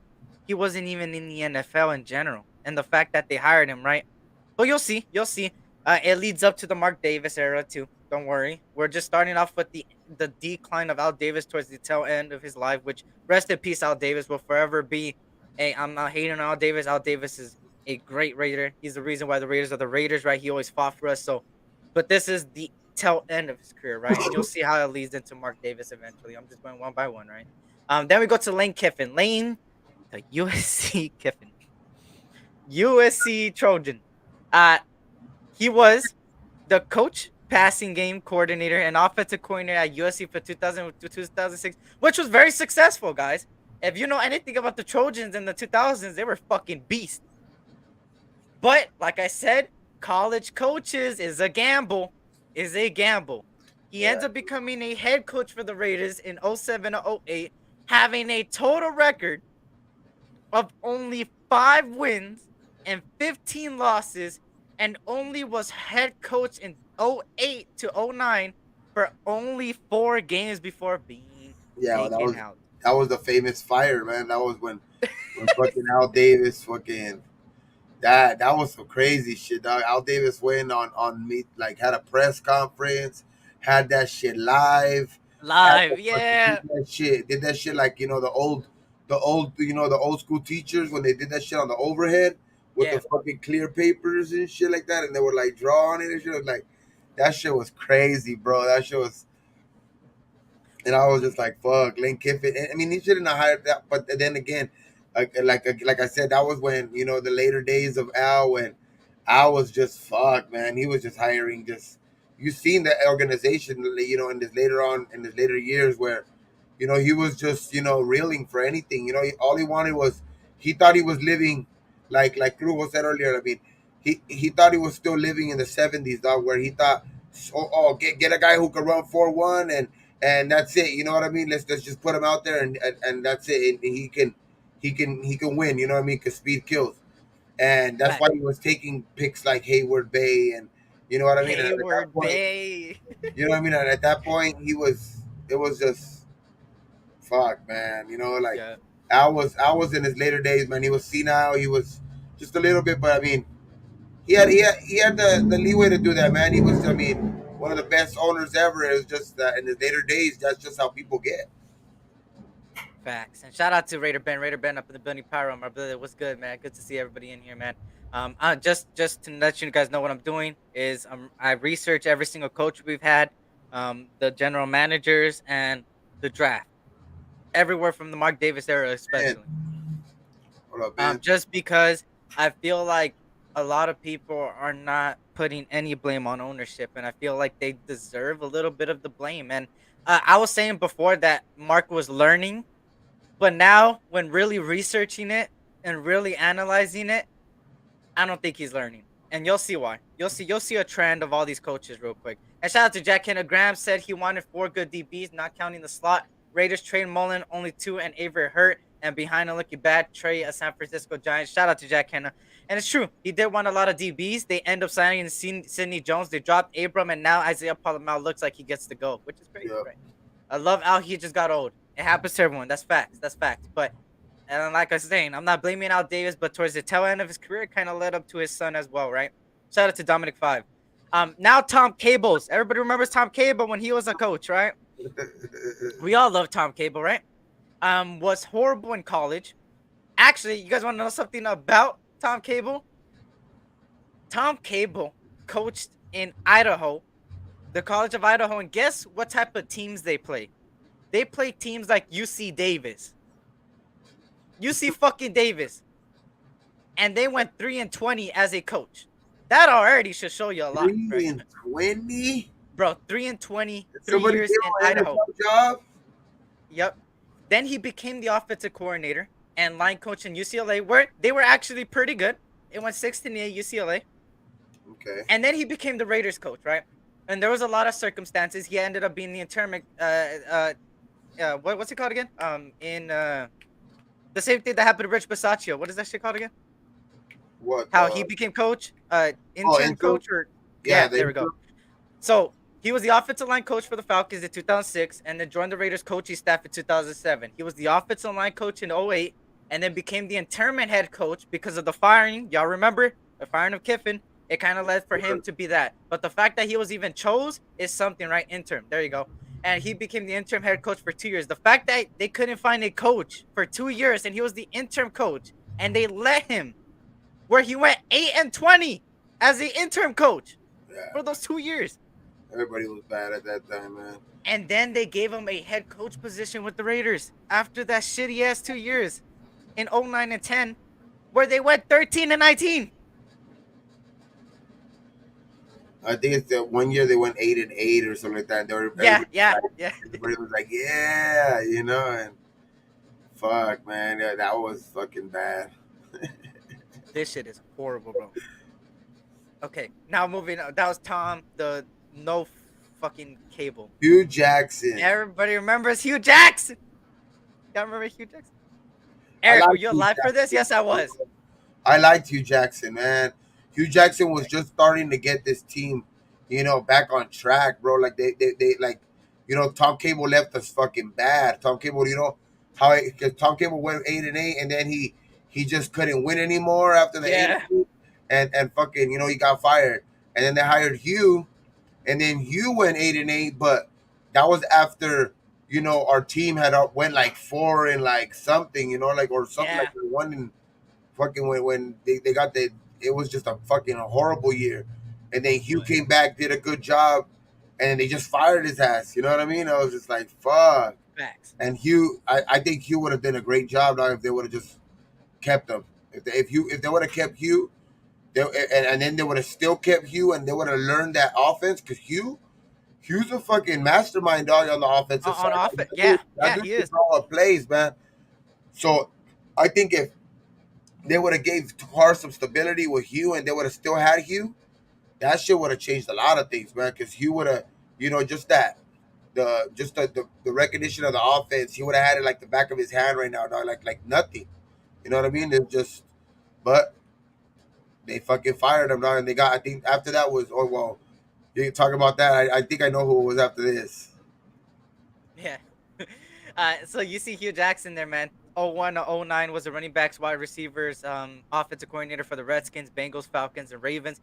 he wasn't even in the NFL in general. And the fact that they hired him, right? But you'll see, you'll see. It leads up to the Mark Davis era too. Don't worry. We're just starting off with the decline of Al Davis towards the tail end of his life. Which rest in peace, Al Davis will forever be. Hey, I'm not hating on Al Davis. Al Davis is a great Raider. He's the reason why the Raiders are the Raiders, right? He always fought for us. So, but this is the tail end of his career, right? And you'll see how it leads into Mark Davis eventually. I'm just going one by one, right? Then we go to Lane Kiffin. Lane, the USC Kiffin, USC Trojan. Uh, he was the coach, passing game coordinator, and offensive coordinator at USC for 2000 to 2006, which was very successful, guys. If you know anything about the Trojans in the 2000s, they were fucking beasts. But like I said, college coaches is a gamble. Is a gamble. He ends Yeah, up becoming a head coach for the Raiders in 07 to 08, having a total record of only 5 wins and 15 losses, and only was head coach in 08 to 09 for only 4 games before being yeah. Well, taken out. that was the famous fire, man. That was when fucking Al Davis fucking that was some crazy shit, dog. Al Davis went on me like had a press conference, had that shit live, had to Live, fucking yeah. did that shit like the old school teachers when they did that shit on the overhead with the Yeah. fucking clear papers and shit like that, and they were like drawing it and shit. It was like that shit was crazy, bro. That shit was. And I was just like, "Fuck, Lane Kiffin." I mean, he shouldn't have hired that. But then again, like I said, that was when the later days of Al, when Al was just fuck, man. He was just hiring just. You seen the organization, in his later on in his later years where, he was just reeling for anything. All he wanted was he thought he was living like Krugo said earlier. I mean, he thought he was still living in the '70s, dog, where he thought, get a guy who could run 4-1 and that's it. You know what I mean? Let's just put him out there and that's it. And he can win. You know what I mean? Because speed kills, and that's Fact. why he was taking picks like Hayward Bay and you know what I mean. And at that Hayward point, Bay. you know what I mean. And at that point, it was just fuck, man. Like Yeah. I was in his later days, man. He was senile. He was just a little bit, but I mean, he had the leeway to do that, man. He was, I mean, one of the best owners ever. It was just that in his later days, that's just how people get. Facts. And shout out to Raider Ben. Raider Ben up in the building. Pyro, my brother. What's good, man? Good to see everybody in here, man. Just to let you guys know what I'm doing is I research every single coach we've had, the general managers and the draft, everywhere from the Mark Davis era, Man, especially. what up, man? Just because I feel like a lot of people are not putting any blame on ownership, and I feel like they deserve a little bit of the blame. And I was saying before that Mark was learning, but now when really researching it and really analyzing it, I don't think he's learning. And you'll see why. You'll see a trend of all these coaches real quick. And shout out to Jack Henna. Graham said he wanted 4 good DBs, not counting the slot. Raiders trade Mullen, only 2, and Avery hurt. And behind a looking bad Trey, a San Francisco Giants. Shout out to Jack Henna. And it's true. He did want a lot of DBs. They end up signing Sidney Jones. They dropped Abram, and now Isaiah Palomar looks like he gets to go, which is crazy, Yeah. right? I love Al. He just got old. It happens to everyone. That's facts. That's facts. But and like I was saying, I'm not blaming Al Davis, but towards the tail end of his career, it kind of led up to his son as well, right? Shout out to Dominic Five. Now Tom Cables. Everybody remembers Tom Cable when he was a coach, right? We all love Tom Cable, right? Was horrible in college. Actually, you guys want to know something about Tom Cable? Tom Cable coached in Idaho, the College of Idaho, and guess what type of teams they play? They play teams like UC Davis. UC fucking Davis. And they went 3-20 as a coach. That already should show you a lot, right? 3-20? Bro, 3-20, 3 Somebody years give in him an Idaho. NFL job? Yep. Then he became the offensive coordinator and line coach in UCLA, where they were actually pretty good. It went 16-8 UCLA. Okay. And then he became the Raiders coach, right? And there was a lot of circumstances. He ended up being the interim. What's it called again? The same thing that happened to Rich Bisaccio. What is that shit called again? What? How he became coach, interim coach, or Yeah, there we go. So he was the offensive line coach for the Falcons in 2006, and then joined the Raiders coaching staff in 2007. He was the offensive line coach in 2008, and then became the interim head coach because of the firing. Y'all remember the firing of Kiffin? It kind of led for him to be that. But the fact that he was even chose is something, right? Interim. There you go. And he became the interim head coach for 2 years. The fact that they couldn't find a coach for 2 years, and he was the interim coach, and they let him, where he went 8-20 as the interim coach for those 2 years. Everybody was bad at that time, man. And then they gave him a head coach position with the Raiders after that shitty ass 2 years in 09 and 10, where they went 13-19. I think it's the 1 year they went 8-8 or something like that. They were, Yeah. Everybody was like, yeah, and fuck, man, yeah, that was fucking bad. This shit is horrible, bro. Okay, now moving on. That was Tom, the no fucking Cable. Hugh Jackson. Everybody remembers Hugh Jackson. Y'all remember Hugh Jackson? Eric, were you alive for this? Yes, I was. I liked Hugh Jackson, man. Hugh Jackson was just starting to get this team, back on track, bro. Like they like, Tom Cable left us fucking bad. Tom Cable, because Tom Cable went 8-8, and then he just couldn't win anymore after the 8, and fucking, he got fired, and then they hired Hugh, and then Hugh went 8-8, but that was after, our team had went like 4 and like something, or something like 1 and fucking when they got it was just a fucking horrible year. And then Hugh came back, did a good job, and they just fired his ass. You know what I mean? I was just like, fuck. Facts. And Hugh, I think Hugh would have done a great job now if they would have just kept him. If they would have kept Hugh, and then they would have still kept Hugh, and they would have learned that offense, because Hugh's a fucking mastermind, dog, on the offensive side. On offense, he is. All plays, man. So I think if they would have gave Carr some stability with Hugh, and they would have still had Hugh, that shit would have changed a lot of things, man. Because Hugh would have, just that, the recognition of the offense, he would have had it like the back of his hand right now, dog, like nothing. You know what I mean? It's just, but they fucking fired him, dog, and they got. I think after that was, you talk about that. I think I know who it was after this. Yeah. So you see Hugh Jackson there, man. 01 to 09 was the running backs, wide receivers, offensive coordinator for the Redskins, Bengals, Falcons, and Ravens.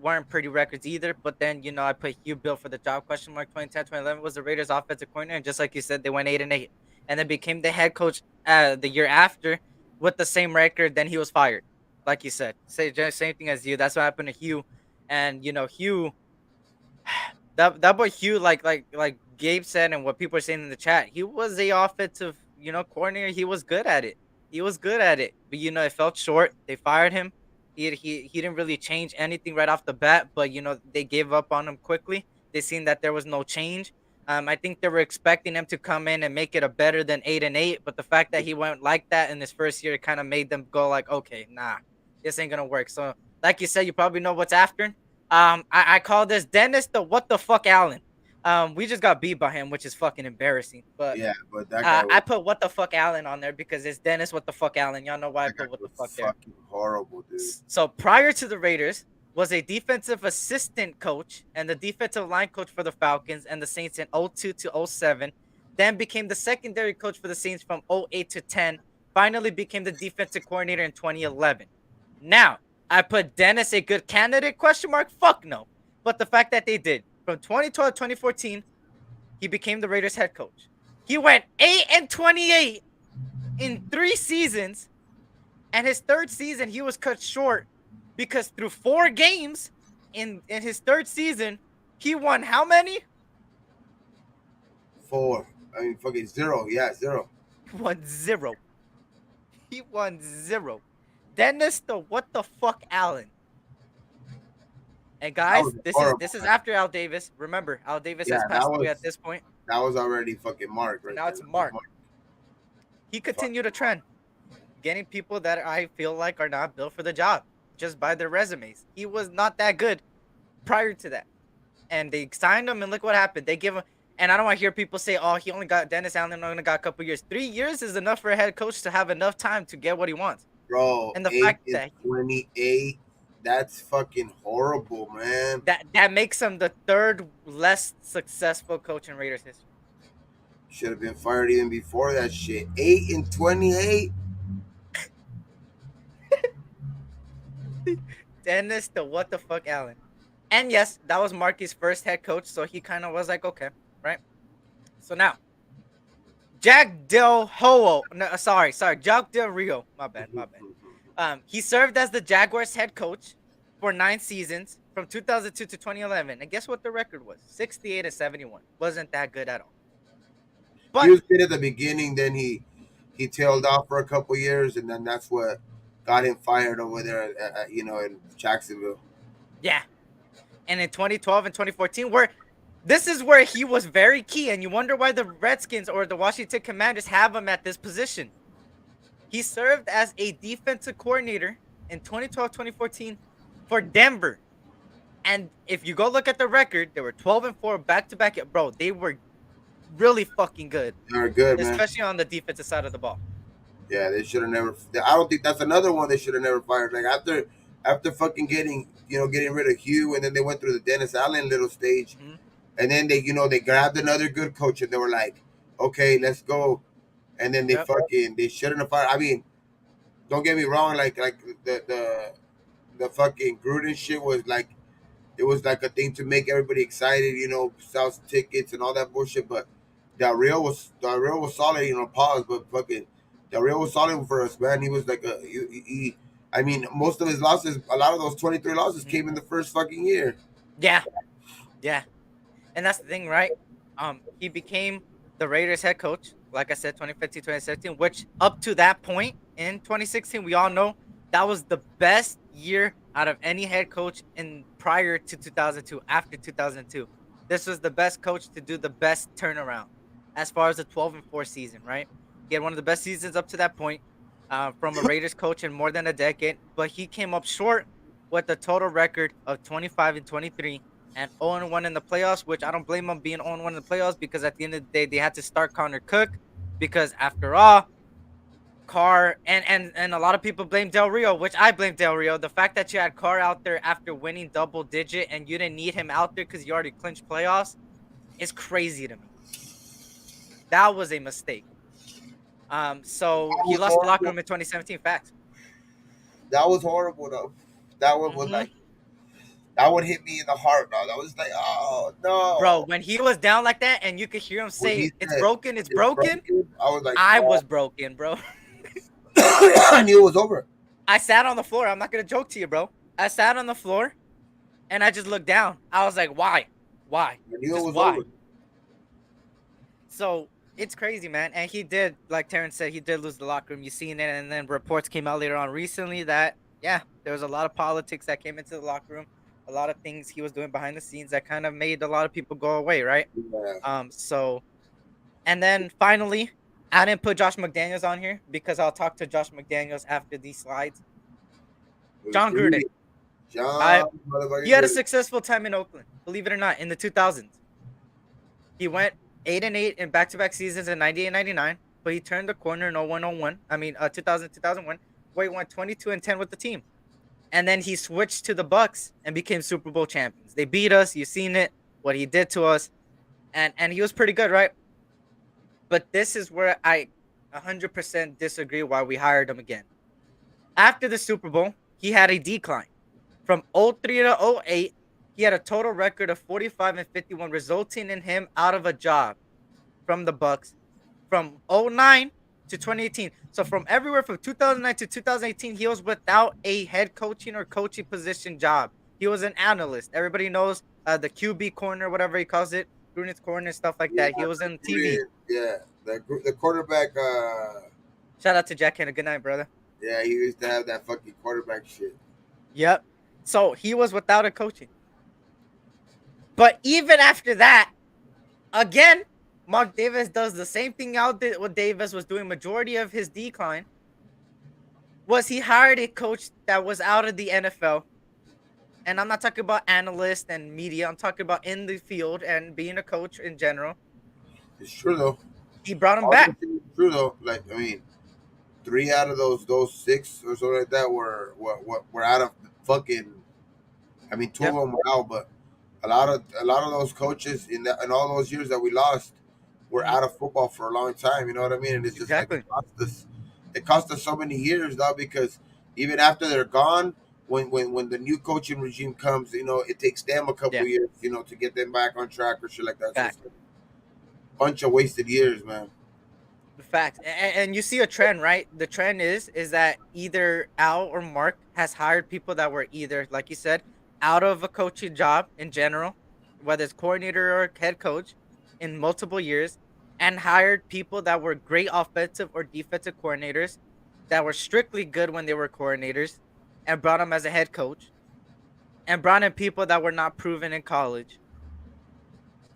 Weren't pretty records either, but then, I put Hugh Bill for the job, question mark. 2010, 2011 was the Raiders offensive coordinator, and just like you said, they went 8-8, and then became the head coach the year after with the same record. Then he was fired, like you said. Same thing as you. That's what happened to Hugh, and Hugh, that boy Hugh, like Gabe said, and what people are saying in the chat, he was a offensive coordinator. He was good at it. But it fell short. They fired him. He didn't really change anything right off the bat, but they gave up on him quickly. They seen that there was no change. I think they were expecting him to come in and make it a better than 8-8, but the fact that he went like that in his first year kind of made them go like, okay, nah, this ain't gonna work. So like you said, you probably know what's after. I call this Dennis the what the fuck Allen. We just got beat by him, which is fucking embarrassing. But yeah, but that guy I put what the fuck Allen on there because it's Dennis what the fuck Allen. Y'all know why I put what the fuck there. Fucking horrible, dude. So prior to the Raiders, was a defensive assistant coach and the defensive line coach for the Falcons and the Saints in 02 to 07. then became the secondary coach for the Saints from 08 to 10, finally became the defensive coordinator in 2011. Now, I put Dennis a good candidate, question mark? Fuck no. But the fact that they did, from 2012 to 2014, he became the Raiders head coach. He went 8-28 in 3 seasons, and his third season he was cut short because through 4 games in his third season, he won how many? 4. I mean, fucking 0. Yeah, 0. He won 0. He won 0. Dennis the what the fuck Allen. And That guys, was this horrible. is after Al Davis. Remember, Al Davis Yeah, has passed away at this point. That was already fucking Mark, right? Now it's Mark. He continued a trend, getting people that I feel like are not built for the job just by their resumes. He was not that good prior to that, and they signed him, and look what happened. They give him, and I don't want to hear people say, "Oh, he only got Dennis Allen only got a couple years." 3 years is enough for a head coach to have enough time to get what he wants. Bro, And the 8 fact and that 28, that's fucking horrible, man. that makes him the third less successful coach in Raiders history. Should have been fired even before that shit. 8 and 28. Dennis the what the fuck Allen. And yes, that was Marky's first head coach, so he kind of was like, okay, right? So now, Jack Del Rio. No, sorry, Jack Del Rio. My bad. He served as the Jaguars head coach for 9 seasons from 2002 to 2011. And guess what the record was? 68-71. Wasn't that good at all. But He was good at the beginning, then he tailed off for a couple years, and then that's what got him fired over there, in Jacksonville. yeah. And in 2012 and 2014, this is where he was very key, and you wonder why the Redskins or the Washington Commanders have him at this position. He served as a defensive coordinator in 2012-2014 for Denver. And if you go look at the record, they were 12-4 back-to-back. Bro, they were really fucking good. They were good, man. Especially on the defensive side of the ball. Yeah, they should have never. I don't think that's another one they should have never fired. Like after fucking getting rid of Hugh, and then they went through the Dennis Allen little stage, and then they grabbed another good coach, and they were like, okay, let's go, and then they shouldn't have fired. I mean, don't get me wrong, like the fucking Gruden shit was like, it was like a thing to make everybody excited, sell tickets and all that bullshit, but Del Rio was solid, pause, but fucking Del Rio was solid for us, man. He was like I mean, most of his losses, a lot of those 23 losses came in the first fucking year. Yeah. And that's the thing, right? He became the Raiders head coach, like I said, 2015, 2017, which up to that point in 2016, we all know that was the best year out of any head coach in prior to 2002, after 2002. This was the best coach to do the best turnaround as far as the 12-4 season, right? He had one of the best seasons up to that point from a Raiders coach in more than a decade, but he came up short with a total record of 25-23 and 0-1 in the playoffs, which I don't blame him being 0-1 in the playoffs, because at the end of the day, they had to start Connor Cook, because after all, Carr and a lot of people blame Del Rio, which I blame Del Rio. The fact that you had Carr out there after winning double digit and you didn't need him out there because you already clinched playoffs is crazy to me. That was a mistake. So he lost the locker room in 2017. Facts. That was horrible, though. That one was like, that would hit me in the heart, dog. That was like, oh no, bro. When he was down like that, and you could hear him say, "It's broken, it's broken." I was like, I was broken, bro. I knew it was over. I sat on the floor. I'm not gonna joke to you, bro. I sat on the floor, and I just looked down. I was like, why? I knew it was over. So it's crazy, man. And he did, like Terrence said, he did lose the locker room. You seen it, and then reports came out later on recently that there was a lot of politics that came into the locker room. A lot of things he was doing behind the scenes that kind of made a lot of people go away, right? Yeah. So, and then finally, I didn't put Josh McDaniels on here because I'll talk to Josh McDaniels after these slides. John Gruden. He had a successful time in Oakland, believe it or not, in the 2000s. He went 8-8 in back-to-back seasons in 98 and 99, but he turned the corner in 2001, 2001, where he went 22-10 with the team. And then he switched to the Bucks and became Super Bowl champions. They beat us. You've seen it, what he did to us. And he was pretty good, right? But this is where I 100% disagree why we hired him again. After the Super Bowl, he had a decline. From '03 to '08, he had a total record of 45 and 51, resulting in him out of a job from the Bucks from '09 to 2018. So from everywhere from 2009 to 2018, he was without a head coaching or coaching position job. He was an analyst. Everybody knows the QB corner, whatever he calls it, Gruden's corner, stuff like Yeah, that. He was in TV. yeah. The quarterback. Shout out to Jack Hanna. Good night, brother. Yeah, he used to have that fucking quarterback shit. Yep. So he was without a coaching. But even after that, again, Mark Davis does the same thing out that what Davis was doing majority of his decline. Was he hired a coach that was out of the NFL? And I'm not talking about analysts and media. I'm talking about in the field and being a coach in general. It's true though. He brought him All back. those things are true though. Like I mean, 3 out of those 6 or something like that were out of fucking. I mean, 2 of Yep. them were out, but a lot of those coaches in all those years that we lost were Mhm. out of football for a long time. You know what I mean? And it's just like Exactly. it cost us so many years now because even after they're gone, when the new coaching regime comes, it takes them a couple Yeah. years, to get them back on track or shit like that. So it's Fact. a bunch of wasted years, man. Fact. And you see a trend, right? The trend is that either Al or Mark has hired people that were either, like you said, out of a coaching job in general, whether it's coordinator or head coach, in multiple years, and hired people that were great offensive or defensive coordinators that were strictly good when they were coordinators, and brought them as a head coach, and brought in people that were not proven in college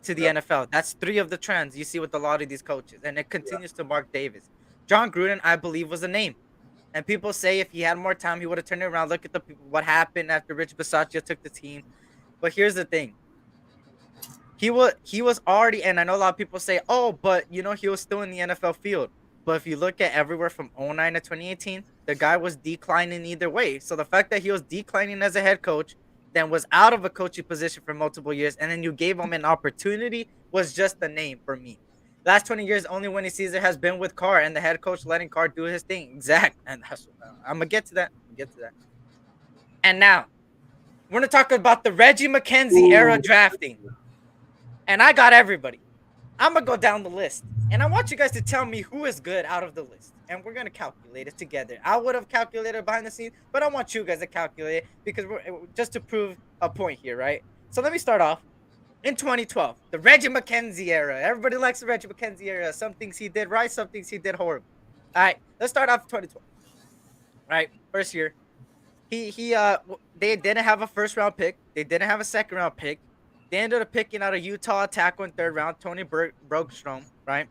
to the Yeah, NFL. That's 3 of the trends you see with a lot of these coaches, and it yeah, continues to Mark Davis. John Gruden, I believe, was a name, and people say if he had more time, he would have turned it around. Look at what happened after Rich Bisaccia took the team. But here's the thing: he was already, and I know a lot of people say, oh, but he was still in the NFL field. But if you look at everywhere from '09 to 2018, the guy was declining either way. So the fact that he was declining as a head coach, then was out of a coaching position for multiple years, and then you gave him an opportunity was just the name for me. Last 20 years, only winning season has been with Carr and the head coach letting Carr do his thing. Exact. And I'm gonna get to that. And now we're gonna talk about the Reggie McKenzie era Ooh, drafting. And I got everybody. I'm gonna go down the list, and I want you guys to tell me who is good out of the list, and we're gonna calculate it together. I would have calculated behind the scenes, but I want you guys to calculate it because we're just to prove a point here, right? So let me start off in 2012, the Reggie McKenzie era. Everybody likes the Reggie McKenzie era. Some things he did right, some things he did horrible. All right, let's start off 2012. All right, first year, they didn't have a first round pick. They didn't have a second round pick. They ended up picking out a Utah tackle in third round, Tony Bergstrom, right?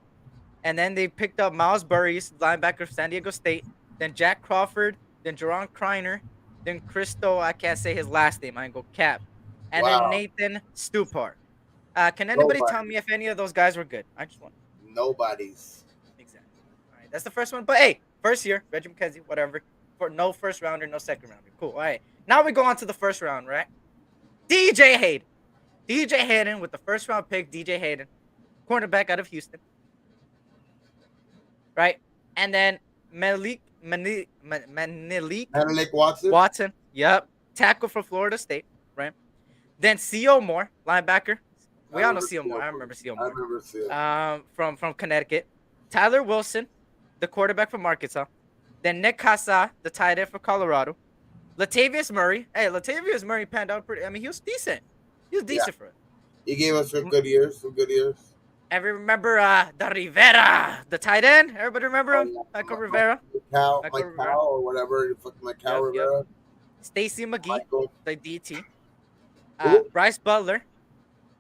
And then they picked up Miles Burries, linebacker of San Diego State, then Jack Crawford, then Jerron Kreiner, then Cristo, I can't say his last name, I can go Cap, and then wow, Nathan Stupar. Can anybody tell nobody, me if any of those guys were good? I just want nobody's. exactly. All right, that's the first one. But hey, first year, Reggie McKenzie, whatever. For no first rounder, no second rounder. Cool. All right. Now we go on to the first round, right? DJ Hayden. DJ Hayden with the first round pick, DJ Hayden, cornerback out of Houston, right? And then Menelik Menelik Watson. Watson, yep, tackle from Florida State, right? Then C.O. Moore, linebacker. I We all know remember C.O. Moore. Seal. I remember C.O. I Moore. remember Seal. From Connecticut. Tyler Wilson, the quarterback from Arkansas. Then Nick Casa, the tight end for Colorado. Latavius Murray. Hey, Latavius Murray panned out pretty. I mean, he was decent. He was Yeah, decent for it. he gave us some good years. Some good years. And remember the Rivera, the tight end. Everybody remember him? Michael Rivera. Mike Michael Rivera. Cow or whatever. Fucking Mike Cow Yep. Rivera. Stacy McGee, Michael. the DT. Who? Bryce Butler,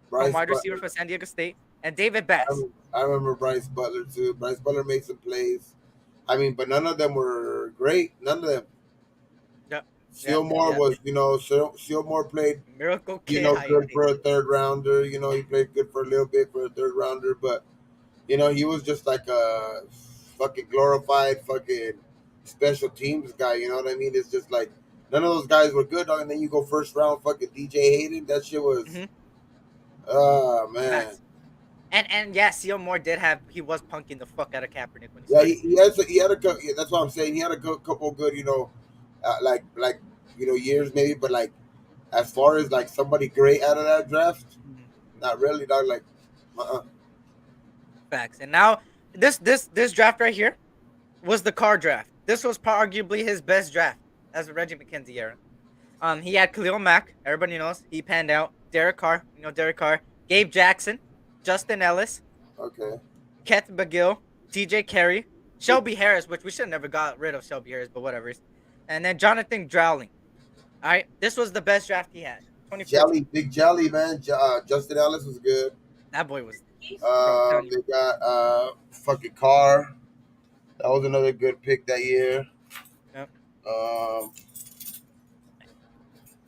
Bryce wide receiver Butler. for San Diego State, and David Bass. I remember Bryce Butler too. Bryce Butler made some plays. I mean, but none of them were great. None of them. Yep. Seal Moore Yep. was, Seal Moore played, Miracle Kid. good for a third rounder. He played good for a little bit for a third rounder, but he was just like a fucking glorified fucking special teams guy. You know what I mean? It's just like none of those guys were good. And then you go first round, fucking DJ Hayden. That shit was, Mhm. oh man, Facts. And yeah, C.O. Moore did have he was punking the fuck out of Kaepernick when he Yeah, started season. he had a yeah, that's what I'm saying. He had a couple good, like years maybe, but like as far as like somebody great out of that draft, Mhm. not really. Not like, Facts. And now this draft right here was the car draft. This was arguably his best draft as a Reggie McKenzie era. He had Khalil Mack. Everybody knows he panned out. Derek Carr, Derek Carr, Gabe Jackson, Justin Ellis, okay. Keth McGill, T.J. Carey, Shelby Harris, which we should have never got rid of Shelby Harris, but whatever. And then Jonathan Dowling. All right, this was the best draft he had. 2014. Jelly, big jelly, man. Justin Ellis was good. That boy was, bro. I'm telling you. They got fucking Carr. That was another good pick that year. Yep.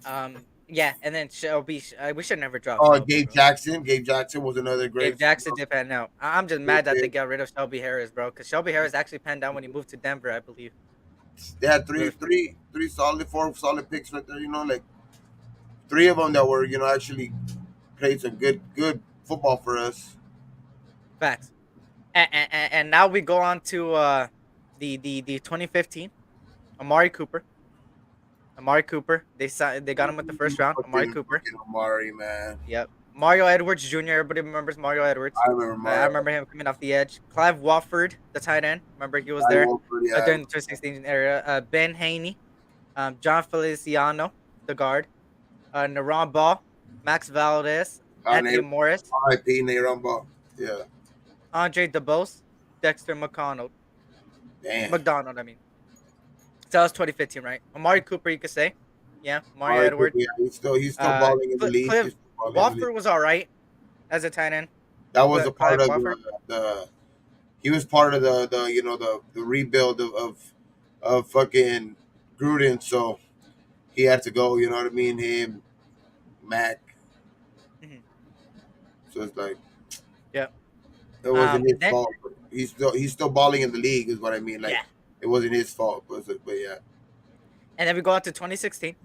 Um, Yeah, and then Shelby. We should never drop Shelby, Gabe bro. Jackson. Gabe Jackson was another Gabe great. Jackson did pan out. I'm just Great mad that they pick. got rid of Shelby Harris, bro. Because Shelby Harris actually panned out when he moved to Denver, I believe. They had Really three solid, four solid picks right there. Like three of them that were actually played some good football for us. facts. And now we go on to the 2015 Amari Cooper. Amari Cooper. They got him with the first round. Amari Cooper. Fucking Amari, man. Yep. Mario Edwards Jr. Everybody remembers Mario Edwards. I remember I Mario. remember him coming off the edge. Clive Wofford, the tight end. Remember he was I there Wolford, yeah. during the 2016 era. Ben Haney, John Feliciano, the guard. Naron Ball, Max Valdez, Anthony Morris, R.I.P. Nate Rumbaugh. Yeah. Andre DeBose, Dexter McDonald. Damn. McDonald, I mean. So that was 2015, right? Amari Cooper, you could say. Yeah, Mario All right, Edwards. yeah, he's still balling in the league. Cliff He's still balling in the league. Wofford was all right as a tight end. That was a part Clive of Wofford. the he was part of the rebuild of fucking Gruden, so he had to go. You know what I mean? Him, Mac. Mhm. So it's like Yep. it wasn't his Then fault. But he's still balling in the league, is what I mean. Like yeah, it wasn't his fault, but yeah. and then we go on to 2016,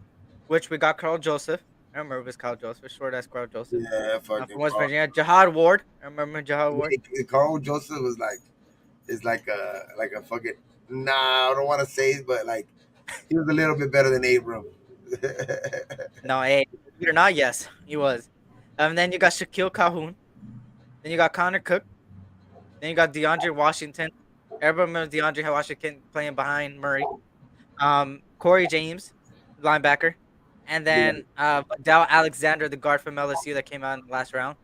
which we got Carl Joseph. I remember it was Carl Joseph, short ass Carl Joseph Yeah, from fucking West Virginia. Jihad Ward. I remember Jihad Ward. Carl Joseph was like is like a fucking nah. I don't want to say it, but like he was a little bit better than Abram. No, hey, believe it or not, yes, he was. Then you got Shaquille Calhoun. Then you got Connor Cook. Then you got DeAndre Washington. Everyone remembers DeAndre Washington playing behind Murray. Corey James, linebacker. And then Vidal Alexander, the guard from LSU that came out in the last round.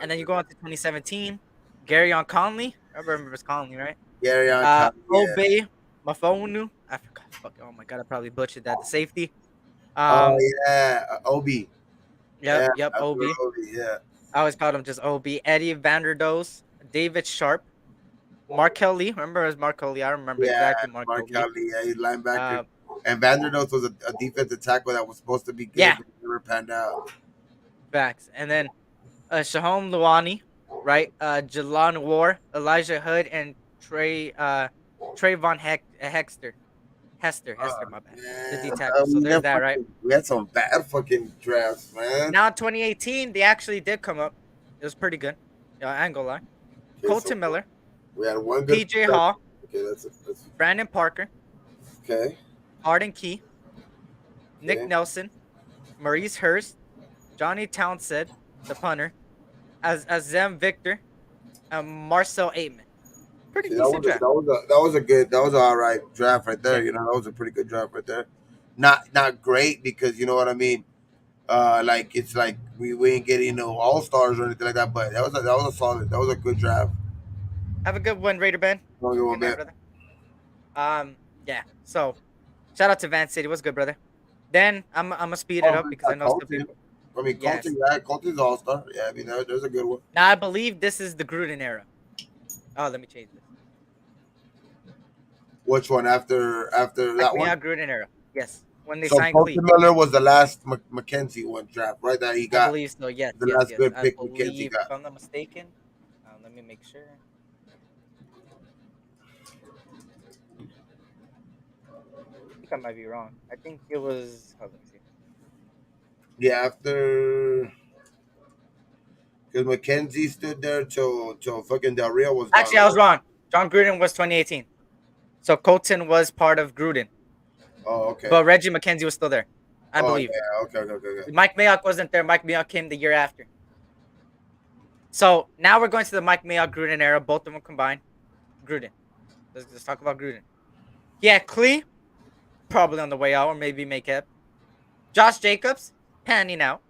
And then you go on to 2017. Gary on Conley. Everybody remembers Conley, right? Gary on top, yeah. Obey Mafonu. I forgot. Fuck. Oh my god, I probably butchered that. The safety. Oh Um. yeah, Obi. Yep. Yeah, Yep. I Ob. remember Obi. Yeah, I always called him just Ob. Eddie Vanderdoes. David Sharp. Markel Lee. Remember it was Markel Lee. I remember yeah. exactly Markel Mark Lee. Kelly, yeah, he's linebacker. Uh, And Vanderbilt was a defensive tackle that was supposed to be good, yeah. but never panned out. Facts. And then Shahom Luani, right? Jalon War, Elijah Hood, and Trayvon Hester. Hester, my bad. The D Man, tackle. So there's that, right? we had some bad fucking drafts, man. Now 2018, they actually did come up. It was pretty good. Yeah, I ain't gonna lie. Okay, Colton so Miller, we had one good PJ Hall, Okay, that's Brandon Parker, okay. Arden Key, Nick Okay. Nelson, Maurice Hurst, Johnny Townsend, the punter, Azem Victor, and Marcel Aitman. Pretty See, decent draft. that was an all right draft right there. Yeah. That was a pretty good draft right there. Not great because you know what I mean. Like it's like we ain't getting no all stars or anything like that. But that was a solid. That was a good draft. Have a good one, Raider Ben. Don't get one, Good night, man. brother. Yeah. So, shout out to Van City. What's good, brother? Then I'm gonna speed it up because I know some Colton. people. I mean, Yes. Colton's all star. Yeah, I mean, there's a good one. Now I believe this is the Gruden era. Oh, let me change this. Which one after that one? Yeah, Gruden era. Yes, when they So signed Clee. Colton Miller was the last McKenzie one draft, right? That he I got. believe so. Yes, the yes, last yes. good I pick believe, McKenzie got. if I'm not mistaken. Let me make sure. I think I might be wrong. I think it was. Hold on, let me see. Yeah, after Because McKenzie stood there till fucking Del Rio was gone. Actually, I was wrong. John Gruden was 2018. So Colton was part of Gruden, Oh, okay. but Reggie McKenzie was still there, I Oh believe. yeah. Okay. Mike Mayock wasn't there. Mike Mayock came the year after. So now we're going to the Mike Mayock Gruden era. Both of them combined. Gruden. Let's talk about Gruden. Yeah, Klee, probably on the way out, or maybe Makeup. Josh Jacobs, panning out.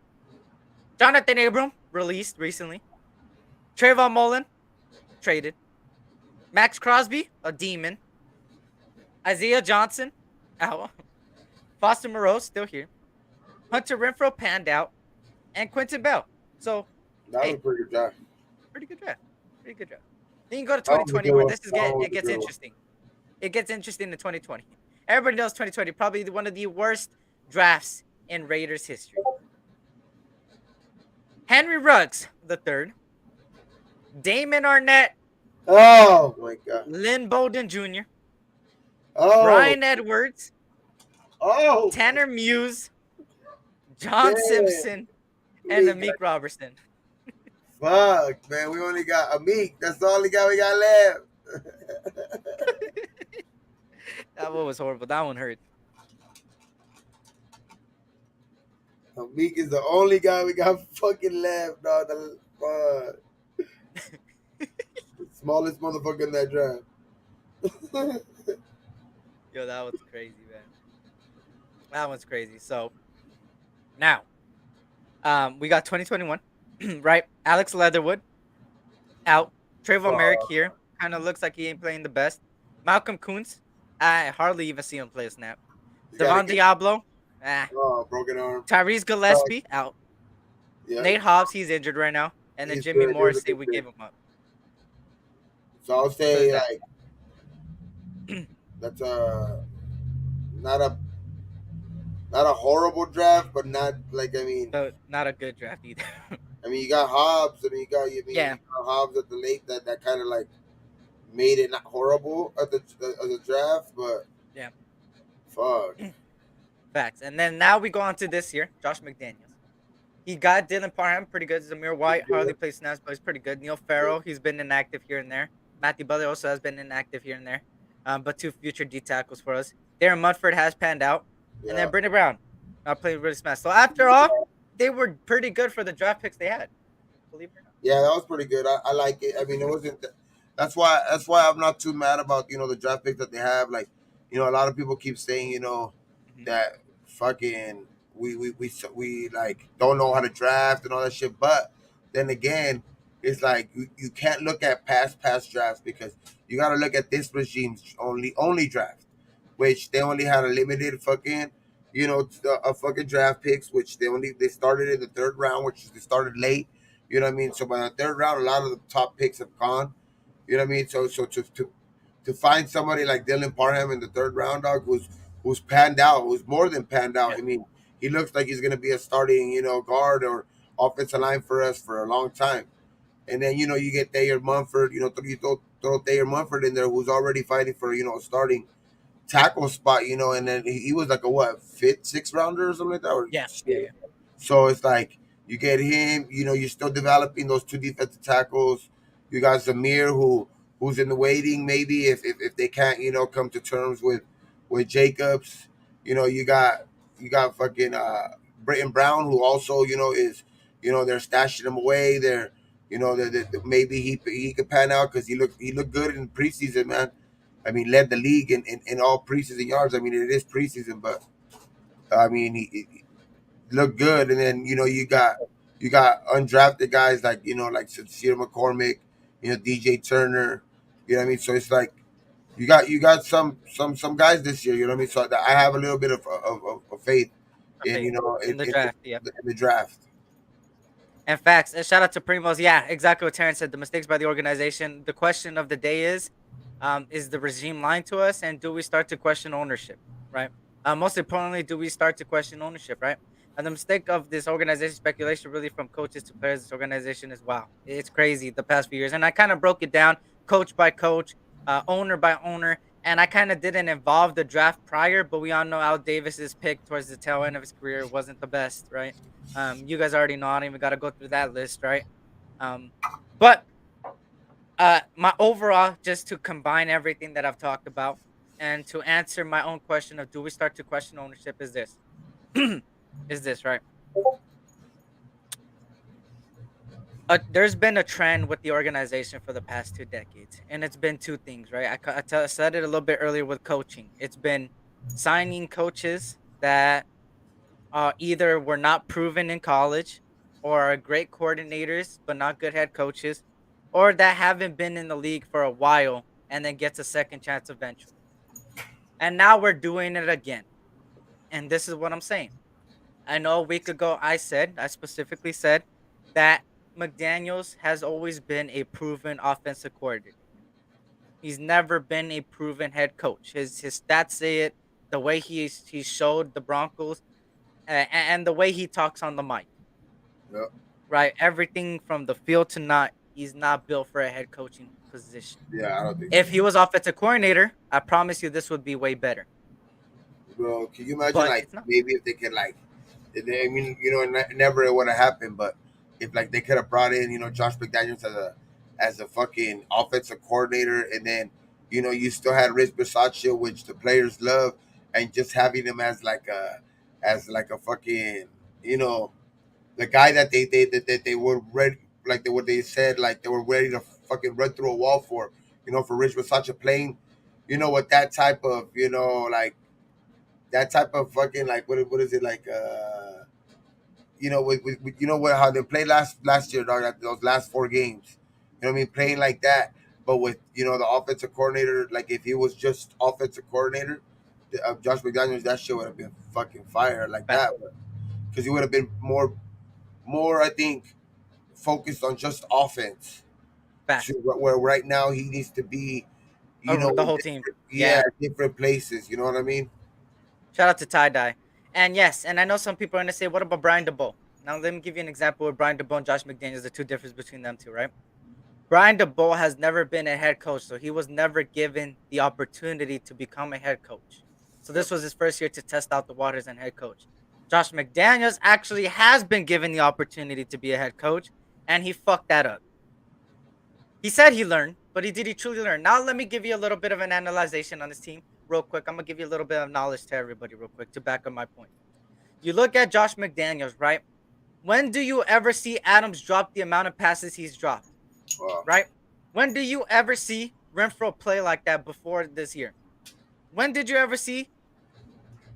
Jonathan Abram, released recently. Trayvon Mullen, traded. Max Crosby, a demon. Isaiah Johnson, out. Foster Moreau, still here. Hunter Renfro, panned out. And Quentin Bell. So, That was hey, a pretty good draft. pretty good draft. Pretty good draft. Then you go to That was a 2020 good where one. That was it a gets good one. interesting. It gets interesting in 2020. Everybody knows 2020, probably one of the worst drafts in Raiders history. Henry Ruggs, the third. Damon Arnett, Oh my god. Lynn Bowden Jr., Oh. Brian Edwards, Oh. Tanner Muse, John Damn. Simpson, and We Amik Robertson. Fuck, man. We only got Amik. That's the only guy we got left. That one was horrible. That one hurt. Amik is the only guy we got fucking left, dog. Smallest motherfucker in that draft. Yo, that was crazy, man. That one's crazy. So now, we got 2021, right? Alex Leatherwood out. Trayvon Merrick here. Kind of looks like he ain't playing the best. Malcolm Kuntz, I hardly even see him play a snap. Devon Diablo, Broken arm. Tyrese Gillespie out. Yeah. Nate Hobbs, he's injured right now, and then He's Jimmy good. Morrissey, He's we good. gave him up. So I'll say So like that's not a horrible draft, but not like So not a good draft either. you got Hobbs. You got Yeah. Hobbs at the late that kind of like made it not horrible at the draft, but Yeah. fuck. Facts. And then now we go on to this year, Josh McDaniels. He got Dylan Parham, pretty good. Zamir White hardly plays snaps, but he's pretty good. Neil Farrell, he's been inactive here and there. Matthew Butler also has been inactive here and there. But two future D tackles for us. Darren Mudford has panned out. Yeah. And then Brittany Brown, not playing really smash. So after all, they were pretty good for the draft picks they had. Believe it or not. Yeah, that was pretty good. I like it. I mean, it wasn't. That's why I'm not too mad about the draft picks that they have. Like, a lot of people keep saying that fucking we like don't know how to draft and all that shit. But then again, it's like you can't look at past drafts because you got to look at this regime's only draft, which they only had a limited fucking a fucking draft picks, which they started in the third round, which they started late. You know what I mean? So by the third round, a lot of the top picks have gone. You know what I mean? So to find somebody like Dylan Parham in the third round, dog, who's panned out, who's more than panned out. Yeah. I mean, he looks like he's gonna be a starting, guard or offensive line for us for a long time. And then you get Thayer Munford, you throw Thayer Munford in there, who's already fighting for a starting tackle spot, and then he was like a fifth, sixth rounder or something like that. Or, Yeah. So it's like you get him, you're still developing those two defensive tackles. You got Zamir who's in the waiting, maybe if they can't, come to terms with Jacobs. You got fucking Britton Brown, who also, is they're stashing him away. They're maybe he could pan out because he looked good in preseason, man. I mean, led the league in all preseason yards. I mean, it is preseason, but I mean, he looked good. And then you got undrafted guys like like Sincere McCormick, DJ Turner. You know what I mean? So it's like you got some guys this year. You know what I mean? So I have a little bit of faith in in the draft. Yeah. in the draft. And facts. And shout out to Primos. Yeah, exactly what Terrence said. The mistakes by the organization. The question of the day is the regime lying to us, and do we start to question ownership? Right. Most importantly, do we start to question ownership? Right. And the mistake of this organization, speculation really from coaches to players, this organization is wow. It's crazy the past few years. And I kind of broke it down coach by coach, owner by owner. And I kind of didn't involve the draft prior, but we all know Al Davis's pick towards the tail end of his career wasn't the best, right? You guys already know. I don't even got to go through that list, right? Um, but my overall, just to combine everything that I've talked about, and to answer my own question of do we start to question ownership, is this, is this right? There's been a trend with the organization for the past 2 decades, and it's been two things, right? I said it a little bit earlier with coaching. It's been signing coaches that either were not proven in college, or are great coordinators but not good head coaches, or that haven't been in the league for a while and then gets a second chance eventually. And now we're doing it again. And this is what I'm saying. I know a week ago I specifically said that McDaniels has always been a proven offensive coordinator. He's never been a proven head coach. His stats say it. The way he showed the Broncos, and the way he talks on the mic, Yeah, right? Everything from the field to not, he's not built for a head coaching position. yeah, I don't think so. If he was offensive coordinator, I promise you this would be way better. Bro, can you imagine But like it's not. maybe if they could like, I mean, never it would have happened, but if like they could have brought in, Josh McDaniels as a fucking offensive coordinator, and then you still had Rich Bisaccia, which the players love, and just having him as like a fucking you know the guy that they were ready, like what they said, like they were ready to fucking run through a wall for Rich Bisaccia playing, with that type of like that type of fucking like what is it like with what how they played last year, dog, those last 4 games, what I mean, playing like that, but with the offensive coordinator, like if he was just offensive coordinator, Josh McDaniels, that shit would have been fucking fire like Fact, that, because he would have been more I think focused on just offense, to fact. where right now he needs to be The in whole team. yeah, Yeah. different places, you know what I mean. Shout out to Tie Dye. And yes, and I know some people are gonna say, what about Brian DeBoer? Now let me give you an example with Brian DeBoer and Josh McDaniels, the two differences between them two, right? Brian DeBoer has never been a head coach, so he was never given the opportunity to become a head coach. So Yep. this was his first year to test out the waters and head coach. Josh McDaniels actually has been given the opportunity to be a head coach, and he fucked that up. He said he learned, but did he truly learn? Now let me give you a little bit of an analyzation on this team real quick. I'm gonna give you a little bit of knowledge to everybody real quick to back up my point. You look at Josh McDaniels, right? When do you ever see Adams drop the amount of passes he's dropped? Wow. Right? When do you ever see Renfro play like that before this year? When did you ever see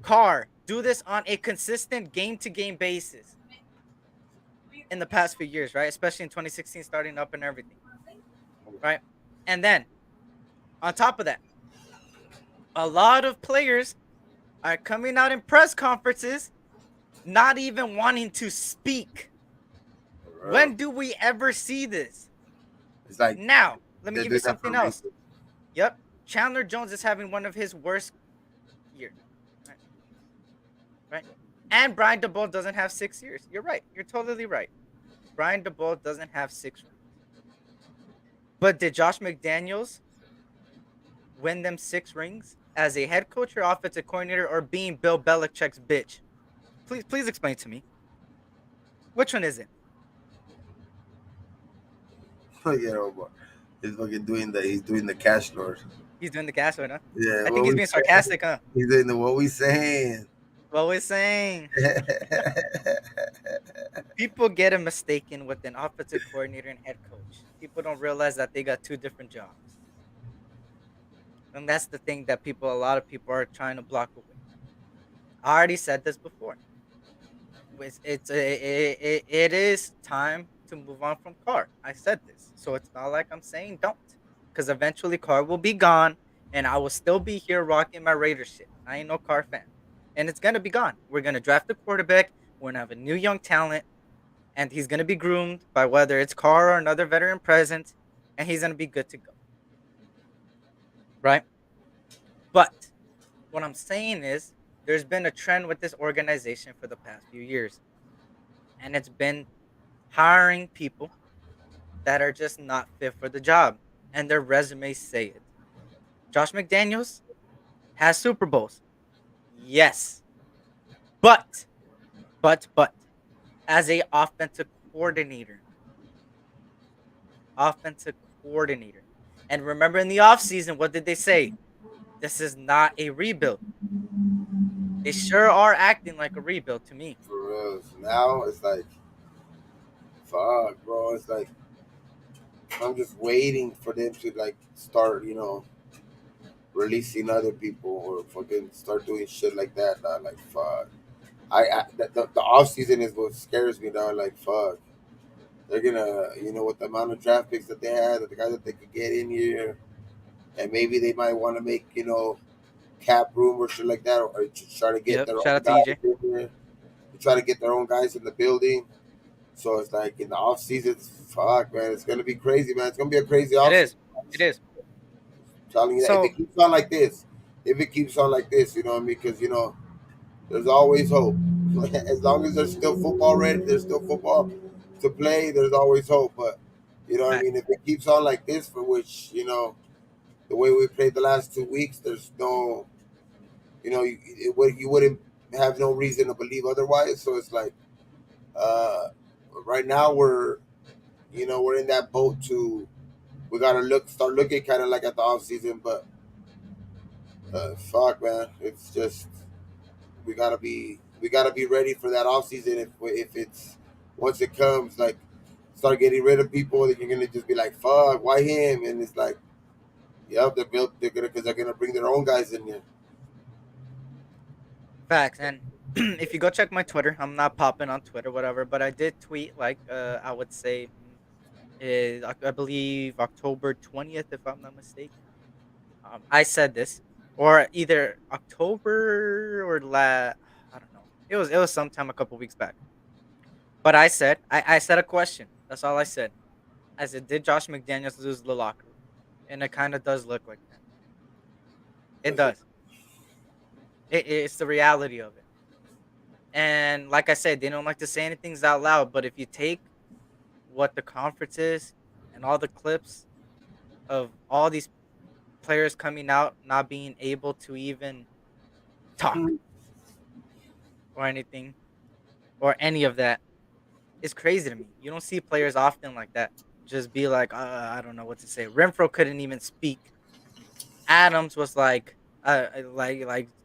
Carr do this on a consistent game to game basis in the past few years, right? Especially in 2016, starting up and everything, right? And then on top of that, a lot of players are coming out in press conferences not even wanting to speak. Uh, When do we ever see this? it's like Now, let me they're give you doing that for something a else. reason. Yep. Chandler Jones is having one of his worst years. Right. Right. And Brian DeBoer doesn't have 6 years. You're right. You're totally right. Brian DeBoer doesn't have 6 rings. But did Josh McDaniels win them 6 rings as a head coach or offensive coordinator, or being Bill Belichick's bitch? Please explain to me. Which one is it? But he's fucking he's doing the cash lord. He's doing the gas right now. Yeah, I think what he's we being saying? sarcastic, huh? He's doing the what we saying. What we're saying. People get it mistaken with an offensive coordinator and head coach. People don't realize that they got two different jobs. And that's the thing that a lot of people are trying to block away. I already said this before. It is time to move on from Carr. I said this, so it's not like I'm saying don't, because eventually Carr will be gone, and I will still be here rocking my Raiders shit. I ain't no Carr fan, and it's gonna be gone. We're gonna draft a quarterback. We're gonna have a new young talent, and he's gonna be groomed by whether it's Carr or another veteran present, and he's gonna be good to go, right? But what I'm saying is, there's been a trend with this organization for the past few years, and it's been hiring people that are just not fit for the job, and their resumes say it. Josh McDaniels has Super Bowls. Yes. But as a offensive coordinator, offensive coordinator. And remember in the offseason, what did they say? This is not a rebuild. They sure are acting like a rebuild to me. For real. So now it's like, fuck, bro. It's like I'm just waiting for them to like start, releasing other people or fucking start doing shit like that. Dog. Like fuck. The off season is what scares me, dog. Like fuck. They're gonna, with the amount of draft picks that they had, the guys that they could get in here, and maybe they might want to make, cap room or shit like that, or try to get Yep. their Shout own out to guys EJ. in here, try to get their own guys in the building. So it's like in the off season, fuck, man, it's gonna be crazy, man. It's gonna be a crazy It off season. is. It is. Telling you that if So it keeps on like this, you know what I mean? Because there's always hope. As long as there's still football ready, there's still football to play. There's always hope. But you know what I facts. mean? If it keeps on like this, for which the way we played the last 2 weeks, there's no, you wouldn't have no reason to believe otherwise. So it's like, uh, right now we're in that boat to we gotta start looking kind of like at the off season, but fuck, man, it's just we gotta be ready for that off season. If it's once it comes, like start getting rid of people, then you're gonna just be like, fuck, why him? And it's like, yep, they're built. They're gonna because they're gonna bring their own guys in there. Facts. And if you go check my Twitter, I'm not popping on Twitter, whatever, but I did tweet like I would say is I believe October 20th, if I'm not mistaken. I said this, or either October or I don't know. It was sometime a couple weeks back. But I said a question. That's all I said. I said, did Josh McDaniels lose the locker room? And it kind of does look like that. It That's it. does. It's the reality of it. And like I said, they don't like to say anything out loud. But if you take what the conference is and all the clips of all these players coming out not being able to even talk or anything or any of that, it's crazy to me. You don't see players often like that. Just be like, I don't know what to say. Renfro couldn't even speak. Adams was like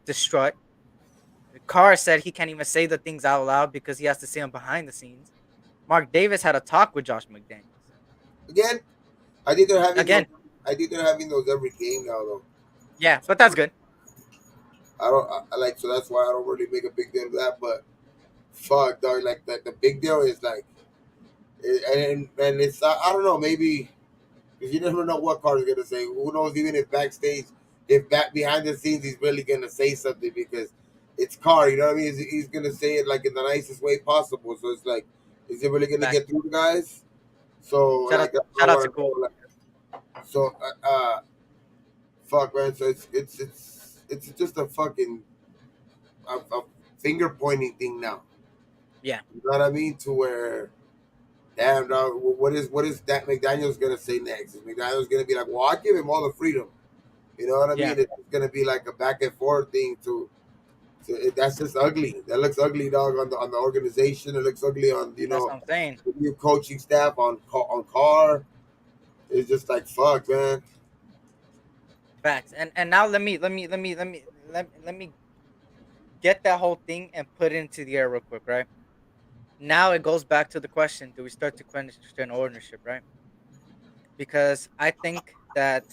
distraught. Carr said he can't even say the things out loud because he has to say them behind the scenes. Mark Davis had a talk with Josh McDaniels. Again, I think they're having those. Again, I think they're having those every game now, though. yeah, but that's good. I don't I like so that's why I don't really make a big deal of that. But fuck, dog, like the big deal is like, and it's I don't know, maybe because you never know what Carter's gonna say. Who knows? Even if backstage, if back behind the scenes, he's really gonna say something because it's Carr. You know what I mean? He's gonna say it like in the nicest way possible. So it's like, is it really gonna Fact. get through the guys? So Shout out, like, that's what shout I out to want to Cool. know. Like, so fuck, man. So it's just a fucking a finger pointing thing now. Yeah, You know what I mean? To where, damn, dog, what is that McDaniel's gonna say next? Is McDaniel's gonna be like, well, I give him all the freedom. You know what I yeah, mean? It's gonna be like a back and forth thing. That's just ugly. That looks ugly, dog, on the organization. It looks ugly on that's what I'm saying. the new coaching staff on Carr. It's just like fuck, man. Facts. And now let me get that whole thing and put it into the air real quick, right? Now it goes back to the question: do we start to question ownership, right? Because I think that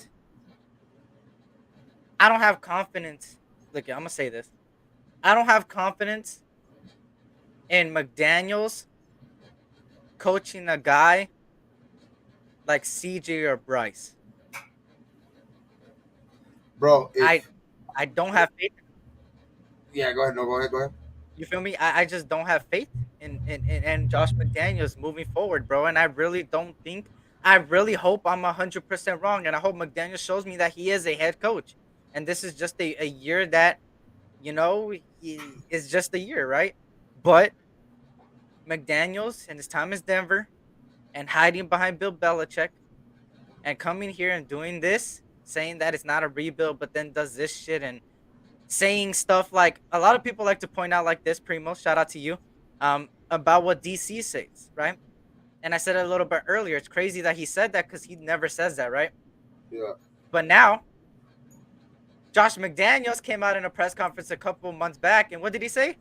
I don't have confidence. Look, I'm gonna say this: I don't have confidence in McDaniel's coaching a guy like CJ or Bryce. Bro, I if I don't have faith. yeah, go ahead. No, go ahead. Go ahead. You feel me? I just don't have faith in Josh McDaniels moving forward, bro. And I really don't think. I really hope I'm 100% wrong, and I hope McDaniel shows me that he is a head coach, and this is just a year that is just a year, right? But McDaniels and his time as Denver and hiding behind Bill Belichick and coming here and doing this, saying that it's not a rebuild, but then does this shit and saying stuff like a lot of people like to point out like this, Primo, shout out to you, about what DC says, right? And I said it a little bit earlier. It's crazy that he said that because he never says that, right? Yeah. But now, Josh McDaniels came out in a press conference a couple months back, and what did he say?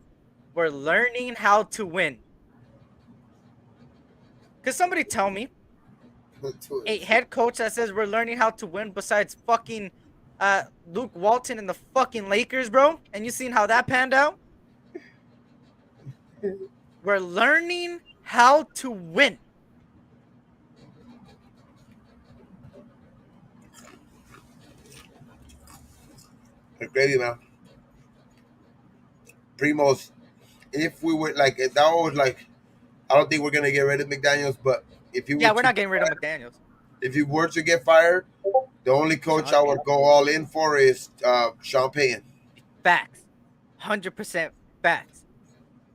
We're learning how to win. Could somebody tell me a head coach that says we're learning how to win besides fucking Luke Walton and the fucking Lakers, bro? And you seen how that panned out? We're learning how to win. It's crazy, man. Primos, if we were like, if that was like, I don't think we're gonna get rid of McDaniels, but if you were Yeah, we're to not get getting rid of fired, McDaniels. if you were to get fired, the only coach Sean I Payton. would go all in for is Sean Payton. Facts. 100% facts.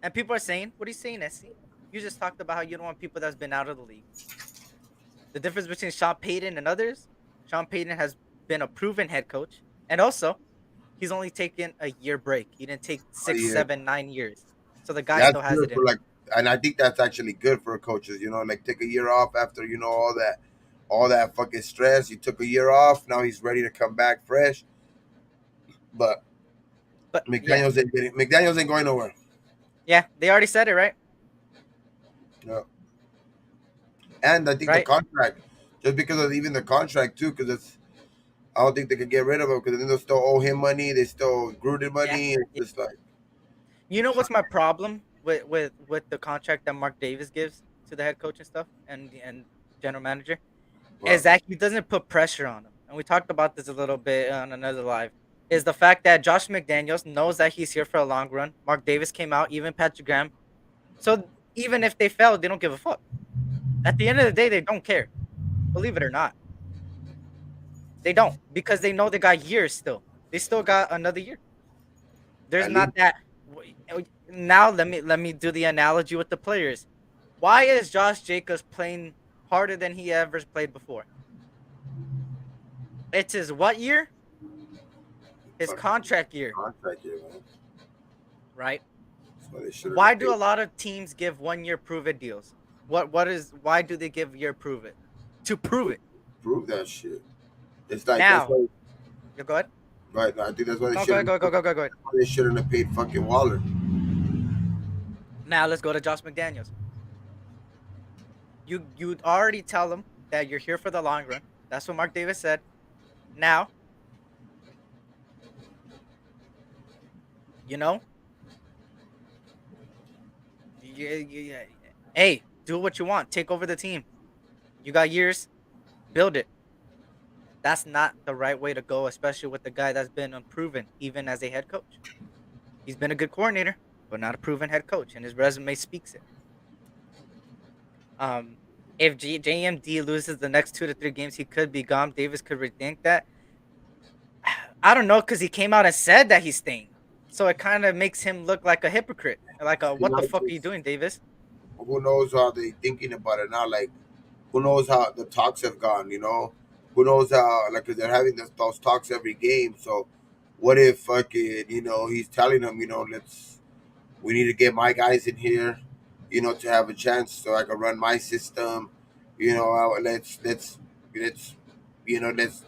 And people are saying, what are you saying, SC? You just talked about how you don't want people that's been out of the league. The difference between Sean Payton and others, Sean Payton has been a proven head coach. And also, he's only taken a year break. He didn't take Oh, 6, yeah, 7, 9 years. So the guy that's still has good it in for him. like, and I think that's actually good for coaches. You know, like take a year off after all that fucking stress. He took a year off. Now he's ready to come back fresh. But But yeah, McDaniels ain't going nowhere. yeah, they already said it, right? No. And I think the Right? contract, just because of even the contract too, because it's I don't think they could get rid of him because then they'll still owe him money. They still Gruden Yeah. money. It's just like, You know what's my problem with the contract that Mark Davis gives to the head coach and stuff and general manager is well, that he doesn't put pressure on him. And we talked about this a little bit on another live. Is the fact that Josh McDaniels knows that he's here for a long run. Mark Davis came out, even Patrick Graham. So even if they fail, they don't give a fuck. At the end of the day, they don't care. Believe it or not, they don't because they know they got years still. They still got another year. There's at not least that. Now let me do the analogy with the players. Why is Josh Jacobs playing harder than he ever played before? It's his what year? His fucking contract year, contract here, man. right? That's why they shouldn't Why have do paid. a lot of teams give 1 year prove it deals? Why do they give year prove it? To prove it. Prove that shit. It's like that's Now, why. you go ahead. Right. I think that's why they No, go ahead, shouldn't. go ahead. They shouldn't have paid fucking Waller. Now let's go to Josh McDaniels. You'd already tell them that you're here for the long run. That's what Mark Davis said. Now, you know, hey, do what you want. Take over the team. You got years. Build it. That's not the right way to go, especially with the guy that's been unproven, even as a head coach. He's been a good coordinator, but not a proven head coach, and his resume speaks it. Um, if JMD loses the next 2 to 3 games, he could be gone. Davis could rethink that. I don't know because he came out and said that he's staying, so it kind of makes him look like a hypocrite. Like, You what know, the it's fuck are you just, doing, Davis? who knows how they thinking about it now? Like, who knows how the talks have gone? You know, who knows how? Like, cause they're having those talks every game. So, what if fucking he's telling them we need to get my guys in here, to have a chance so I can run my system. Let's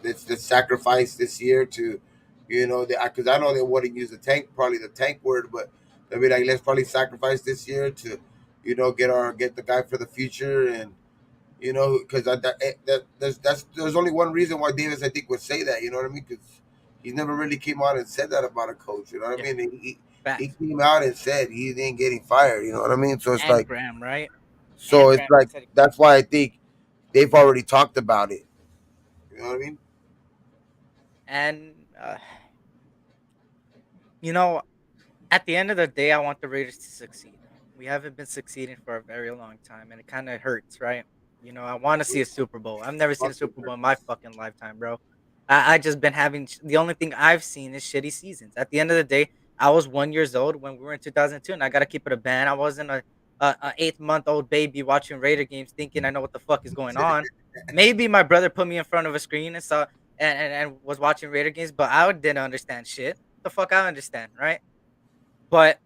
let's sacrifice this year to, because I know they want to use probably the tank word, but I mean like let's probably sacrifice this year to, get the guy for the future and. Because there's only one reason why Davis I think would say that. You know what I mean? Because he never really came out and said that about a coach. You know what Yeah, I mean? He facts. came out and said he ain't getting fired. You know what I mean? So it's And like, Graham, right? so And it's Graham like said he quit. that's why I think they've already talked about it. You know what I mean? And you know, at the end of the day, I want the Raiders to succeed. We haven't been succeeding for a very long time, and it kind of hurts, right? I want to see a Super Bowl. I've never seen a Fucking Super Bowl in my hurts. fucking lifetime, bro. I just been having the only thing I've seen is shitty seasons. At the end of the day, I was 1 years old when we were in 2002, and I gotta keep it a band. I wasn't a 8 month old baby watching Raider games, thinking I know what the fuck is going on. Maybe my brother put me in front of a screen and saw and was watching Raider games, but I didn't understand shit. The fuck I understand, right? But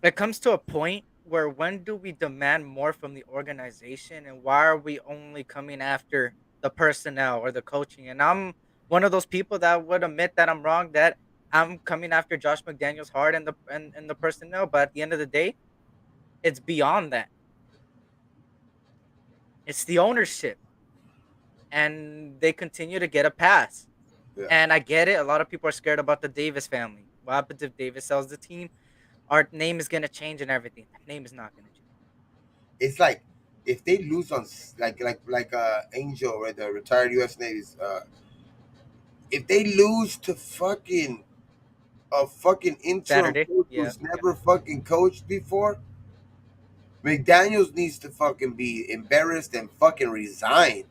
it comes to a point. where when do we demand more from the organization, and why are we only coming after the personnel or the coaching? And I'm one of those people that would admit that I'm wrong, that I'm coming after Josh McDaniels hard and the personnel, but at the end of the day, it's beyond that. It's the ownership, and they continue to get a pass. Yeah. And I get it. A lot of people are scared about the Davis family. What happens if Davis sells the team? Our name is gonna change and everything. The name is not gonna change. It's like if they lose on Angel or the retired U.S. Navy's, if they lose to fucking a fucking interim Saturday. coach Yeah, who's yeah. never fucking coached before, McDaniels needs to fucking be embarrassed and fucking resign.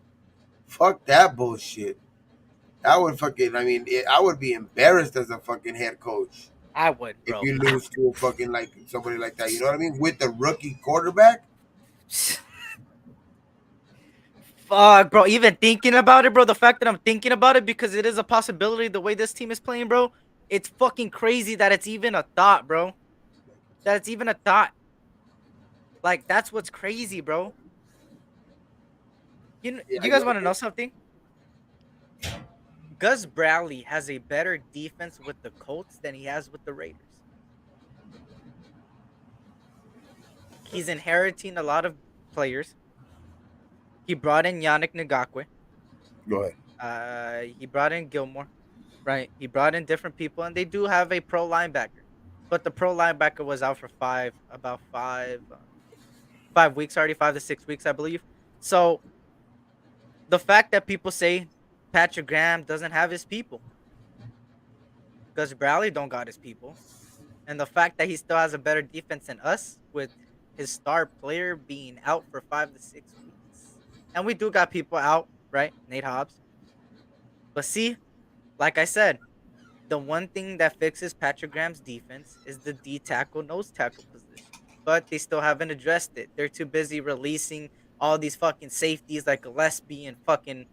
Fuck that bullshit. I would fucking, I mean, I would be embarrassed as a fucking head coach I would, if bro. you lose to a fucking like somebody like that. You know what I mean? With the rookie quarterback. Fuck, bro. Even thinking about it, bro. The fact that I'm thinking about it because it is a possibility the way this team is playing, bro. It's fucking crazy that it's even a thought, bro. That it's even a thought. Like that's what's crazy, bro. Yeah, You guys want to know something? Gus Bradley has a better defense with the Colts than he has with the Raiders. He's inheriting a lot of players. He brought in Yannick Ngakwe. go ahead. He brought in Gilmore, right? He brought in different people, and they do have a pro linebacker, but the pro linebacker was out for about 5 weeks already, 5 to 6 weeks, I believe. So the fact that people say Patrick Graham doesn't have his people, Gus Bradley don't got his people, and the fact that he still has a better defense than us with his star player being out for 5 to 6 weeks, and we do got people out, right? Nate Hobbs, but see, like I said, the one thing that fixes Patrick Graham's defense is the D tackle, nose tackle position. But they still haven't addressed it. They're too busy releasing all these fucking safeties like Gillespie and fucking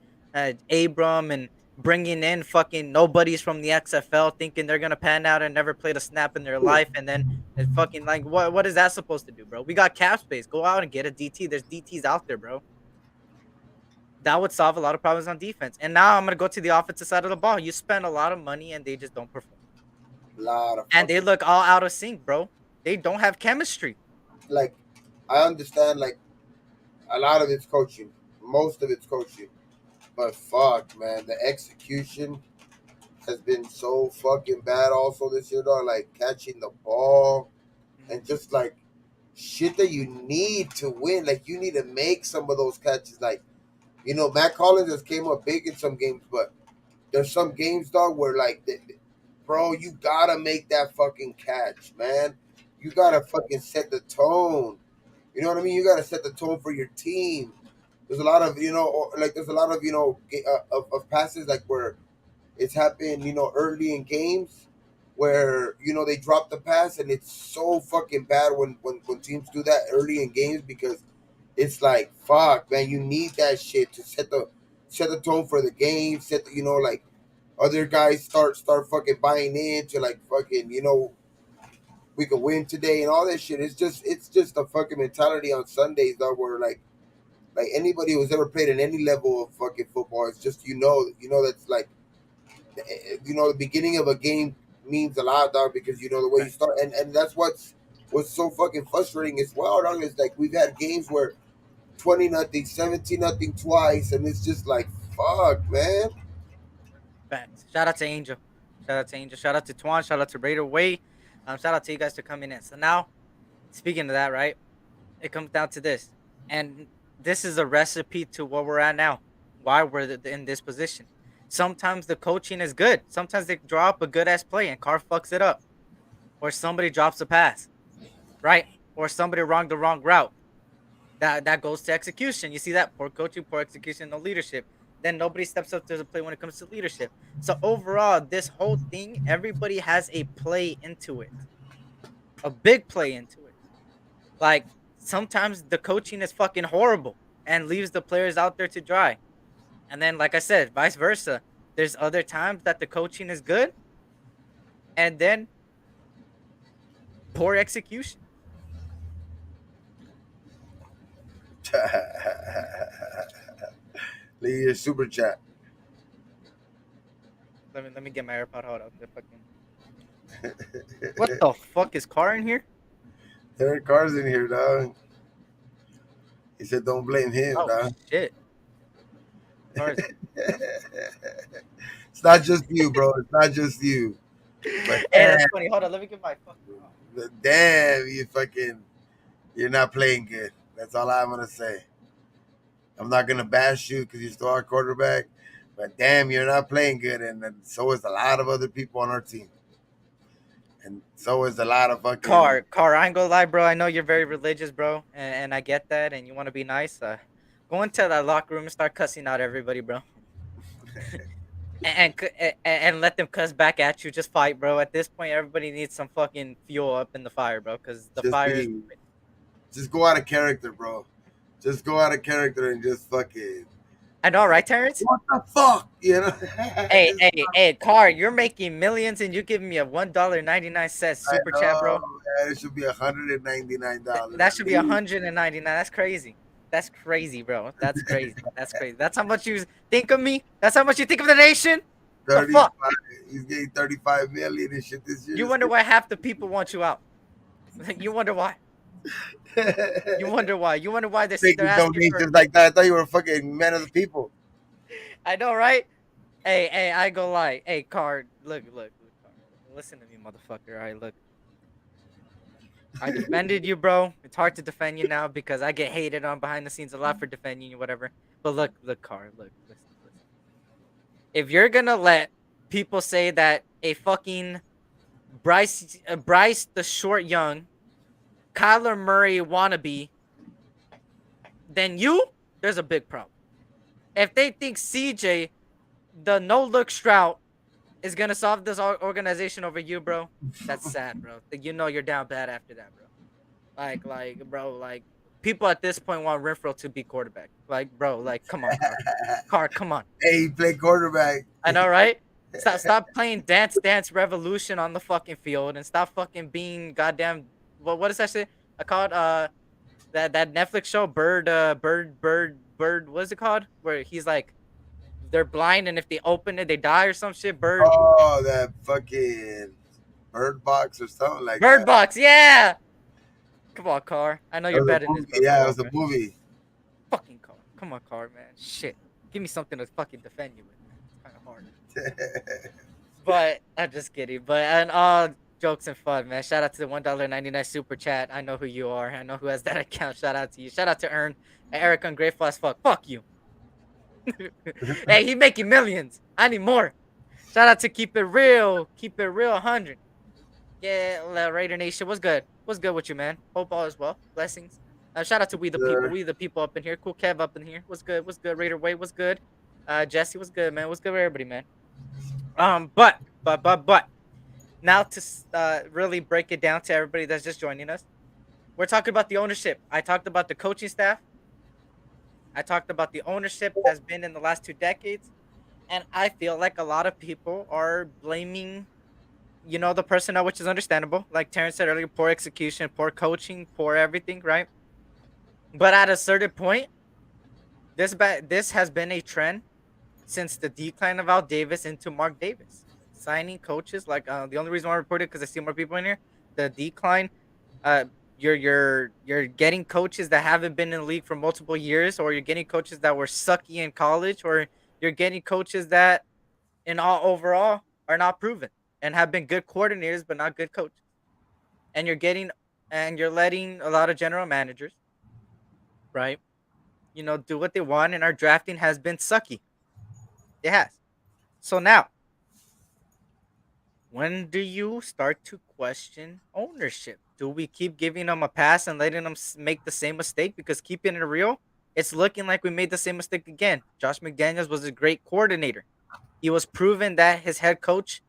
Abram, and bringing in fucking nobodies from the XFL thinking they're gonna pan out and never played a snap in their life, and then it fucking like what is that supposed to do, bro? We got cap space. Go out and get a DT. There's DTs out there, bro. That would solve a lot of problems on defense. And now I'm gonna go to the offensive side of the ball. You spend a lot of money and they just don't perform. A lot of And they fucking look all out of sync, bro. They don't have chemistry. like. I understand like a lot of it's coaching, most of it's coaching, but fuck, man, the execution has been so fucking bad. Also this year, dog, like catching the ball and Mhm. just like shit that you need to win. Like you need to make some of those catches. Like Matt Collins has came up big in some games, but there's some games, dog, where like, bro, you gotta make that fucking catch, man. You gotta fucking set the tone. You know what I mean? You gotta set the tone for your team. There's a lot of there's a lot of of passes like where it's happened early in games where they drop the pass and it's so fucking bad when teams do that early in games because it's like fuck man, you need that shit to set the tone for the game, set the, like other guys start fucking buying into like fucking we could win today and all that shit. It's just a fucking mentality on Sundays though where like anybody who's ever played in any level of fucking football, it's just that's like the beginning of a game means a lot, dog, because the way you Right. start, and that's what's so fucking frustrating as well, dog. Is like we've had games where 20-0, 17-0 twice, and it's just like fuck, man. Facts. Shout out to Angel. Shout out to Angel. Shout out to Twan. Shout out to Raider Way. Shout out to you guys for coming in. So now, speaking of that, right? It comes down to this. And this is a recipe to what we're at now. Why we're in this position. Sometimes the coaching is good. Sometimes they draw up a good ass play and Carr fucks it up. Or somebody drops a pass, right? Or somebody wrong the wrong route. That goes to execution. You see that? Poor coaching, poor execution, no leadership. Then nobody steps up to the play when it comes to leadership. So overall, this whole thing, everybody has a play into it. A big play into it. Like sometimes the coaching is fucking horrible and leaves the players out there to dry. And then, like I said, vice versa. There's other times that the coaching is good and then poor execution. Look at your super chat. Let me get my AirPod. Hold up. The fucking. What the fuck is car in here? There are cars in here, dog. He said, "Don't blame him, Oh dog." shit. Cars. It's not just you, bro. It's not just you. But Hey, that's funny. Hold on. Let me get my fucking. damn, you're not playing good. That's all I'm gonna say. I'm not gonna bash you because you're still our quarterback, but damn, you're not playing good, and so is a lot of other people on our team, and so is a lot of fucking Car. I ain't gonna lie, bro. I know you're very religious, bro, and I get that, and you want to be nice. Go into that locker room and start cussing out everybody, bro. And let them cuss back at you. Just fight, bro. At this point, everybody needs some fucking fuel up in the fire, bro. Because the just fire is. be, just go out of character, bro. Just go out of character and just fucking. I know, right, Terrence? What the fuck, you know? Hey, Car, you're making millions and you giving me a $1.99 I super chat, bro. know, man, it should be $199. That should be 199. That's crazy. That's crazy, bro. That's crazy. That's crazy. That's how much you think of me. That's how much you think of the nation. The 35. fuck? He's getting 35 million and shit this year. You wonder why half the people want you out. You wonder why. You wonder why. You wonder why they're Making asking for. donations like that. I thought you were a fucking man of the people. I know, right? Hey, I go lie. Hey, Car, look, Car. Listen to me, motherfucker. All right, look. I defended you, bro. It's hard to defend you now because I get hated on behind the scenes a lot for defending you, whatever. But look, Car, listen. If you're gonna let people say that a fucking Bryce the short young, Kyler Murray wannabe, then there's a big problem. If they think CJ, the no-look Stroud, is gonna solve this organization over you, bro, that's sad, bro. You know you're down bad after that, bro. Like, people at this point want Renfro to be quarterback. Like, bro, like, come on, Car, come on. Hey, he played quarterback. I know, right? Stop playing Dance Revolution on the fucking field and stop fucking being goddamn. What is that shit? I call it that Netflix show Bird. What's it called? Where he's like, they're blind and if they open it they die or some shit. Oh, that fucking Bird Box or something like Bird that. Box, yeah. Come on, Car. I know It you're was a better than movie. this. Bro. Yeah, Come it on, was a man. movie. Fucking Car. Come on, Car, man. Shit. Give me something to fucking defend you with, man. It's kind of hard. But I'm just kidding. But and all jokes and fun, man. Shout out to the $1.99 super chat. I know who you are. I know who has that account. Shout out to you. Shout out to Ern. Eric, ungrateful as fuck. Fuck you. Hey, he making millions. I need more. Shout out to Keep It Real 100. Yeah, Raider Nation. What's good? What's good with you, man? Hope all is well. Blessings. Shout out to We the People. We the People up in here. Cool Kev up in here. What's good? What's good? Raider Wade. What's good? Jesse. What's good, man? What's good with everybody, man? But now to really break it down to everybody that's just joining us, we're talking about the ownership. I talked about the coaching staff. I talked about the ownership that's been in the last 2 decades, and I feel like a lot of people are blaming, the personnel, which is understandable. Like Terrence said earlier, poor execution, poor coaching, poor everything, right? But at a certain point, this has been a trend since the decline of Al Davis into Mark Davis. Signing coaches, like the only reason why I reported because I see more people in here. The decline, you're getting coaches that haven't been in the league for multiple years, or you're getting coaches that were sucky in college, or you're getting coaches that, in all overall, are not proven and have been good coordinators but not good coaches. And you're letting a lot of general managers, right? Do what they want, and our drafting has been sucky. It has. So now, when do you start to question ownership? Do we keep giving them a pass and letting them make the same mistake? Because keeping it real, it's looking like we made the same mistake again. Josh McDaniels was a great coordinator. He was proven that his head coach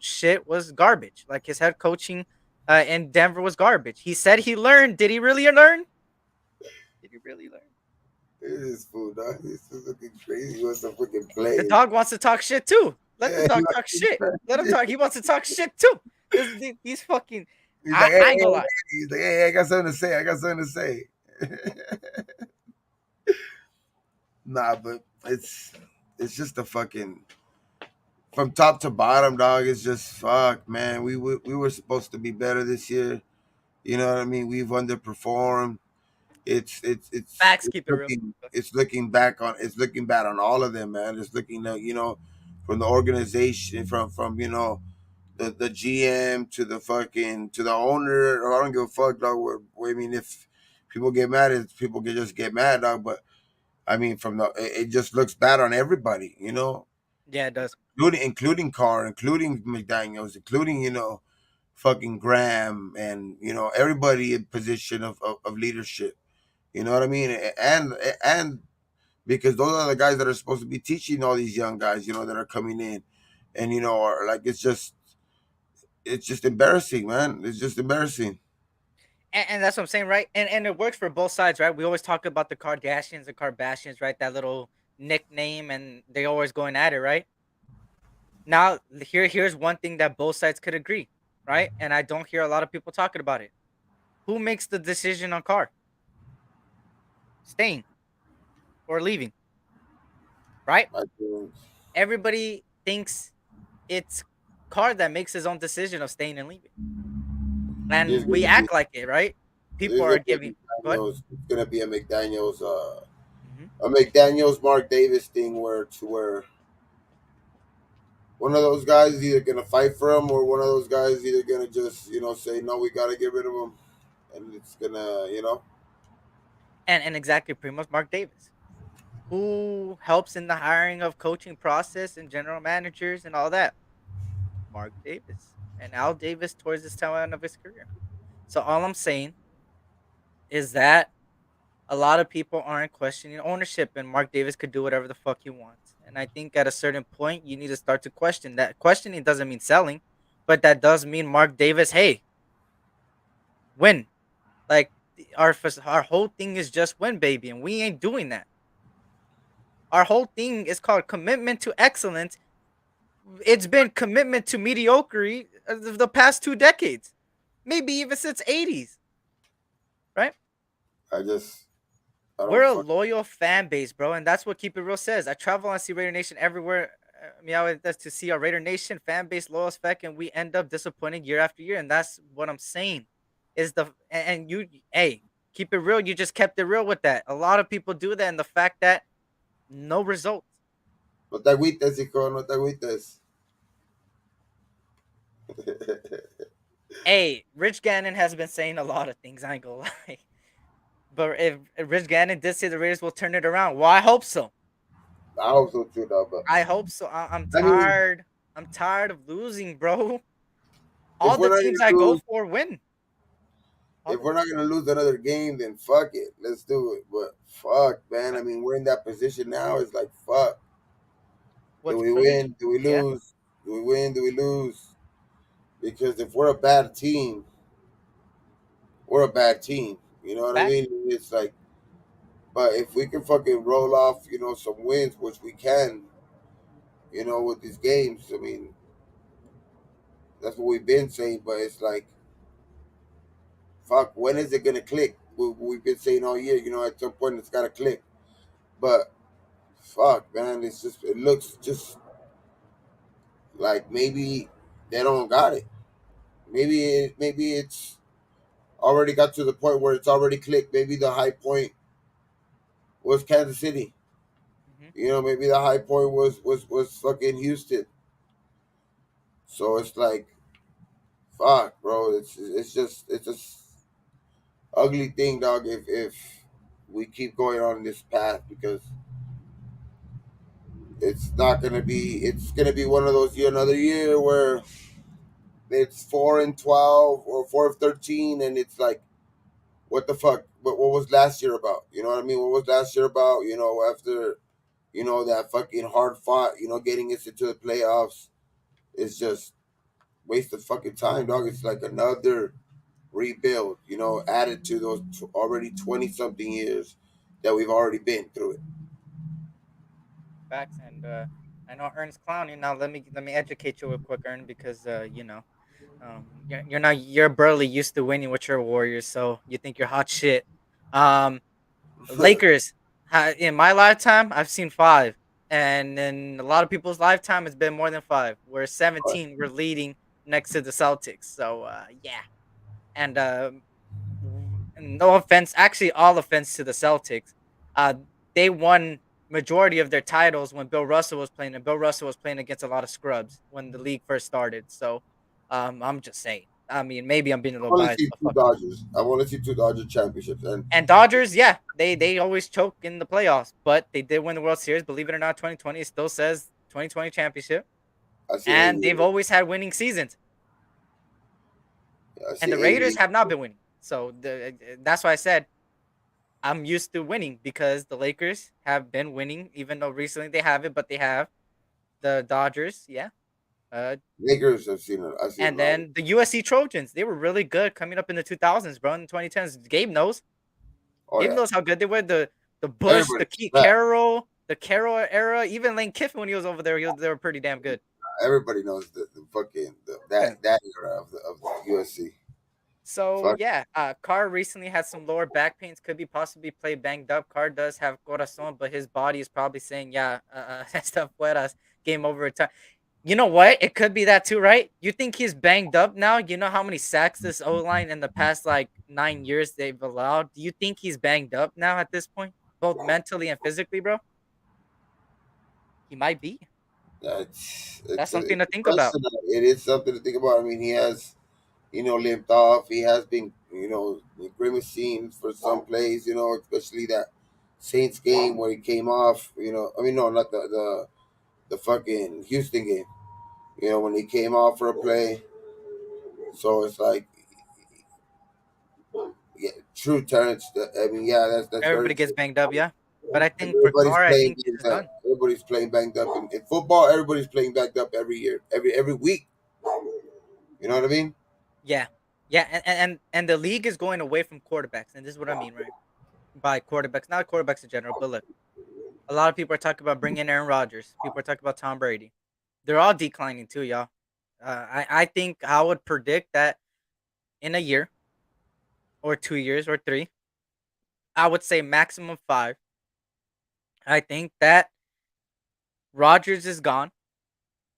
shit was garbage. Like his head coaching in Denver was garbage. He said he learned. Did he really learn? Did he really learn? This fool, dog. This is looking crazy. He wants to fucking play. The dog wants to talk shit too. Let the dog talk shit. Let him talk. He wants to talk shit too. He's fucking. He's like, hey, I ain't gonna lie. He's like, hey, I got something to say. Nah, but it's just a fucking from top to bottom, dog. It's just fuck, man. We were supposed to be better this year. You know what I mean? We've underperformed. Facts, keep it real. It's looking bad on all of them, man. It's looking at from the organization, from the GM to the fucking to the owner. I don't give a fuck, dog. I mean, if people get mad, people can just get mad, dog. But I mean, it just looks bad on everybody, Yeah, it does. including Carr, including McDaniels, including fucking Graham, and everybody in position of leadership. You know what I mean? And because those are the guys that are supposed to be teaching all these young guys, that are coming in, and are like it's just embarrassing, man. It's just embarrassing. And that's what I'm saying, right? And it works for both sides, right? We always talk about the Kardashians and Kardashians, right? That little nickname, and they always going at it, right? Now, here's one thing that both sides could agree, right? And I don't hear a lot of people talking about it. Who makes the decision on Carr staying or leaving, right? I think Everybody thinks it's Carr that makes his own decision of staying and leaving, there's and we gonna be act like it, right? People there's are gonna be a giving what? McDaniels. It's gonna be Hmm. a McDaniels Mark Davis thing where one of those guys is either gonna fight for him, or one of those guys is either gonna just say no, we gotta get rid of him, and it's gonna And exactly, pretty much Mark Davis, who helps in the hiring of coaching process and general managers and all that. Mark Davis and Al Davis towards this tail end of his career. So all I'm saying is that a lot of people aren't questioning ownership, and Mark Davis could do whatever the fuck he wants. And I think at a certain point, you need to start to question that. Questioning doesn't mean selling, but that does mean Mark Davis, hey, win. Like our whole thing is just win, baby, and we ain't doing that. Our whole thing is called commitment to excellence. It's been commitment to mediocrity of the past 2 decades, maybe even since '80s, right? I just I We're don't a fuck. loyal fan base, bro, and that's what Keep It Real says. I travel and see Raider Nation everywhere. Meow, that's to see our Raider Nation fan base loyal as fuck, and we end up disappointing year after year, and that's what I'm saying. Is the and you, hey, keep it real. You just kept it real with that. A lot of people do that, and the fact that no results. No te agüites, hijo, no te agüites. Hey, Rich Gannon has been saying a lot of things. I ain't gonna lie, but if Rich Gannon did say the Raiders will turn it around, well, I hope so. I hope so too, though. But I hope so. I'm I mean, tired. I'm tired of losing, bro. if All we're the not teams I gonna go lose, for win. All if the we're not gonna lose another game, then fuck it, let's do it. But fuck, man. I facts. mean, we're in that position now. It's like fuck. Do What's we crazy? win? Do we Yeah, lose? Do we win? Do we lose? Because if we're a bad team, we're a bad team. You know what I facts. mean? It's like, but if we can fucking roll off, some wins, which we can, with these games. I mean, that's what we've been saying. But it's like, fuck, when is it gonna click? We've been saying all year. At some point it's gotta click. But fuck, man, it looks just like maybe they don't got it. Maybe it's already got to the point where it's already clicked. Maybe the high point was Kansas City. Hmm. Maybe the high point was fucking Houston. So it's like, fuck, bro. It's just ugly thing, dog. If we keep going on this path, because it's not gonna be. It's gonna be one of those another year where it's 4-12 or 4-13, and it's like, what the fuck? What was last year about? You know what I mean? What was last year about? After that fucking hard fought, getting us into the playoffs, it's just waste of fucking time, dog. It's like another rebuild, added to those already 20 something years that we've already been through it. Facts. And I know Ern's clowning. Now let me educate you real quick, Ern, because you're barely used to winning with your Warriors, so you think you're hot shit. Um, Lakers. In my lifetime, I've seen 5, and in a lot of people's lifetime, it's been more than 5. We're But 17. We're leading next to the Celtics. So yeah, and no offense, actually, all offense to the Celtics. Uh, they won majority of their titles when Bill Russell was playing, and Bill Russell was playing against a lot of scrubs when the league first started. So, I'm just saying. I mean, maybe I'm being a I little want to biased, see but two fuck it. Dodgers. I want to see two Dodger championships, and And Dodgers, yeah, they always choke in the playoffs, but they did win the World Series. Believe it or not, 2020 still says 2020 championship, I see and eight they've years. always had winning seasons. I And see the 80. Raiders have not been winning, so that's why I said I'm used to winning because the Lakers have been winning, even though recently they haven't, but they have. The Dodgers, yeah. Uh, Lakers. I've seen it. I've seen a and lot. then the USC Trojans, they were really good coming up in the 2000s, bro. In the 2010s, Gabe knows. Oh Gabe yeah, knows how good they were. The Bush, everybody. the Keith Carroll, the Carroll era, even Lane Kiffin when he was over there, they were pretty damn good. Everybody knows the fucking Yeah. that era of the USC. So Fuck yeah, Carr recently had some lower back pains. Could be possibly play banged up. Carr does have corazon, but his body is probably saying, "Yeah, esta fueras, game over." Time. You know what? It could be that too, right? You think he's banged up now? You know how many sacks this O line in the past like 9 years they've allowed? Do you think he's banged up now at this point, both mentally and physically, bro? He might be. That's something it's to think about. it is something to think about. I mean, he has limped off. He has been grimacing for some plays. Especially that Saints game where he came off. I mean, no, not the fucking Houston game. When he came off for a play. So it's like, yeah, true Terrence. I mean, yeah, that's very Everybody gets true. banged up, yeah. But I think for Everybody's Carr, I playing think he's just that. done. Everybody's playing banged up in football. Everybody's playing banged up every year, every week. You know what I mean? Yeah, yeah, and the league is going away from quarterbacks, and this is what I mean, right? By quarterbacks, not quarterbacks in general, but look, a lot of people are talking about bringing Aaron Rodgers. People are talking about Tom Brady. They're all declining too, y'all. I think I would predict that in a year or 2 years or three, I would say maximum 5. I think that Rodgers is gone.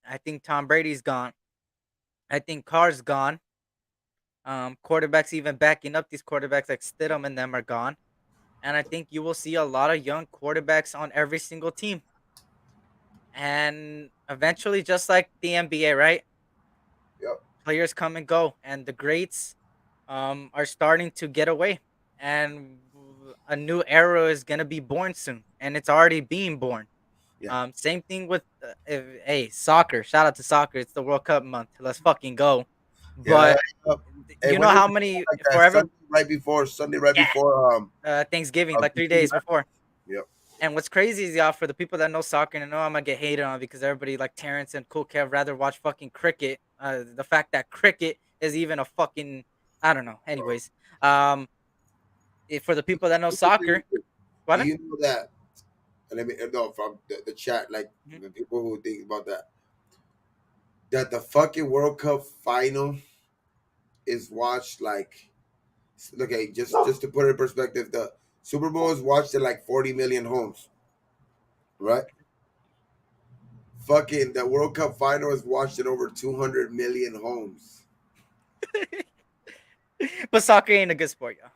I think Tom Brady's gone. I think Carr's gone. Quarterbacks even backing up these quarterbacks like Stidham and them are gone. And I think you will see a lot of young quarterbacks on every single team. And eventually, just like the NBA, right? Yep. Players come and go, and the greats are starting to get away. And a new era is going to be born soon. And it's already being born. Yeah. Same thing with, hey, soccer. Shout out to soccer. It's the World Cup month. Let's fucking go. Yeah. But Yep. Hey, you when know is how it? many, Like that forever, Sunday right yeah, before Thanksgiving, like 3 days before. Yep. And what's crazy is, y'all, for the people that know soccer, and I know I'm gonna get hated on because everybody like Terrence and Cool Kev rather watch fucking cricket. The fact that cricket is even a fucking, I don't know. Anyways, for the people that know soccer, Do what? you know that? And let me know from the chat, like Mhm. the people who think about that the fucking World Cup final is watched like, okay, just to put it in perspective, the Super Bowl is watched at like 40 million homes, right? Fucking the World Cup final is watched in over 200 million homes. But soccer ain't a good sport, y'all.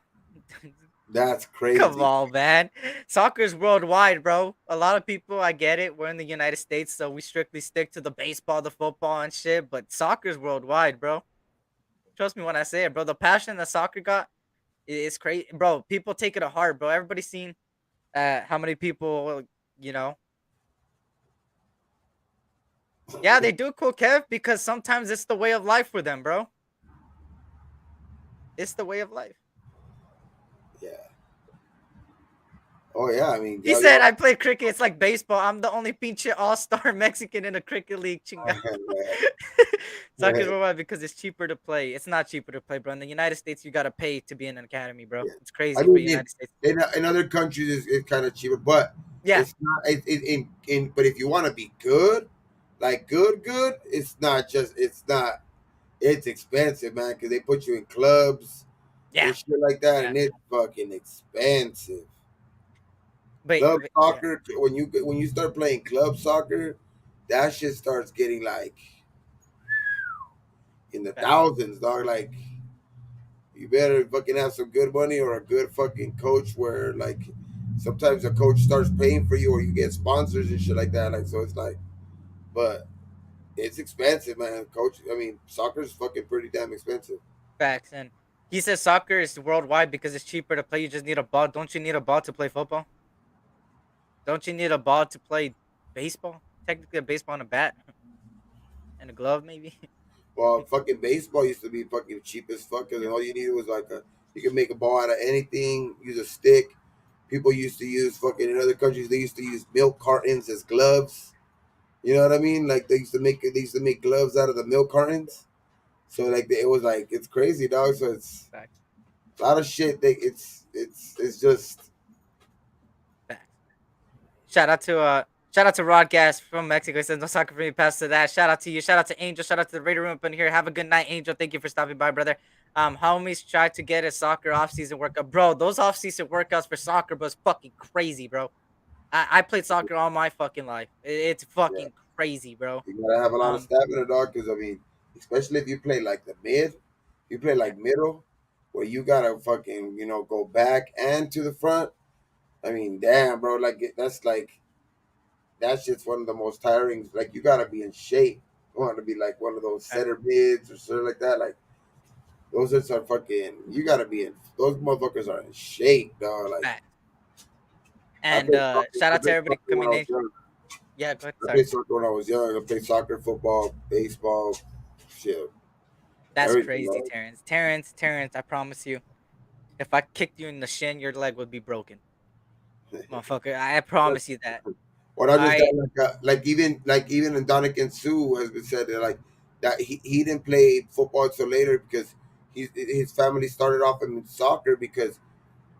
That's Come crazy. on, man. Soccer's worldwide, bro. A lot of people, I get it. We're in the United States, so we strictly stick to the baseball, the football, and shit. But soccer's worldwide, bro. Trust me when I say it, bro. The passion that soccer got is crazy, bro. People take it to heart, bro. Everybody's seen how many people, you know. Yeah, they do cool, Kev, because sometimes it's the way of life for them, bro. It's the way of life. Yeah. Oh yeah. I mean, He yo, said, yo. I play cricket. It's like baseball. I'm the only pinche all-star Mexican in a cricket league. Chinga. Soccer's worldwide because it's cheaper to play. It's not cheaper to play, bro. In the United States, you got to pay to be in an academy, bro. Yeah. It's I crazy for the mean, United States. in other countries, it's kind of cheaper, but Yeah. it's not. But if you want to be good, like good, it's not just. It's not. It's expensive, man, because they put you in clubs Yeah. and shit like that, Yeah. and it's fucking expensive. Wait, Club yeah, soccer, when you start playing club soccer, that shit starts getting like in the facts, thousands, dog. Like you better fucking have some good money or a good fucking coach where like sometimes a coach starts paying for you or you get sponsors and shit like that. Like so it's like but it's expensive, man. Coach I mean, soccer's fucking pretty damn expensive. facts. And he says soccer is worldwide because it's cheaper to play. You just need a ball. Don't you need a ball to play football? Don't you need a ball to play baseball? Technically, a baseball and a bat and a glove, maybe. Well, fucking baseball used to be fucking cheap as fuck because all you needed was like a you can make a ball out of anything, use a stick. People used to use fucking in other countries they used to use milk cartons as gloves. You know what I mean? Like they used to make gloves out of the milk cartons. So like it was like it's crazy, dog. So it's Facts, a lot of shit. It's just facts. Shout out to Rod Gas from Mexico. He says no soccer for me. Pass to that. Shout out to you. Shout out to Angel. Shout out to the Raider Room up in here. Have a good night, Angel. Thank you for stopping by, brother. Homies try to get a soccer off-season workout, bro. Those off-season workouts for soccer was fucking crazy, bro. I played soccer all my fucking life. It's yeah. fucking crazy, bro. You gotta have a lot of Um, stamina, dog. Because I mean, especially if you play like the mid, you play yeah, like middle, where you gotta fucking go back and to the front. I mean, damn, bro. That's like that's just one of the most tiring. Like you gotta be in shape. You want to be like one of those fact, center mids or something like that. Like those are fucking. You gotta be in. Those motherfuckers are in shape, dog. Like fact. And shout I out to played everybody soccer when I coming was in. young. Yeah, go ahead. I Sorry. played soccer when I was young. I played soccer, football, baseball, shit, That's everything. crazy, Terrence. Terrence. I promise you, if I kicked you in the shin, your leg would be broken, Dog. motherfucker. I promise you that. What I just got I like even in Dominican Sue has been said that like that he didn't play football till later because his family started off in soccer because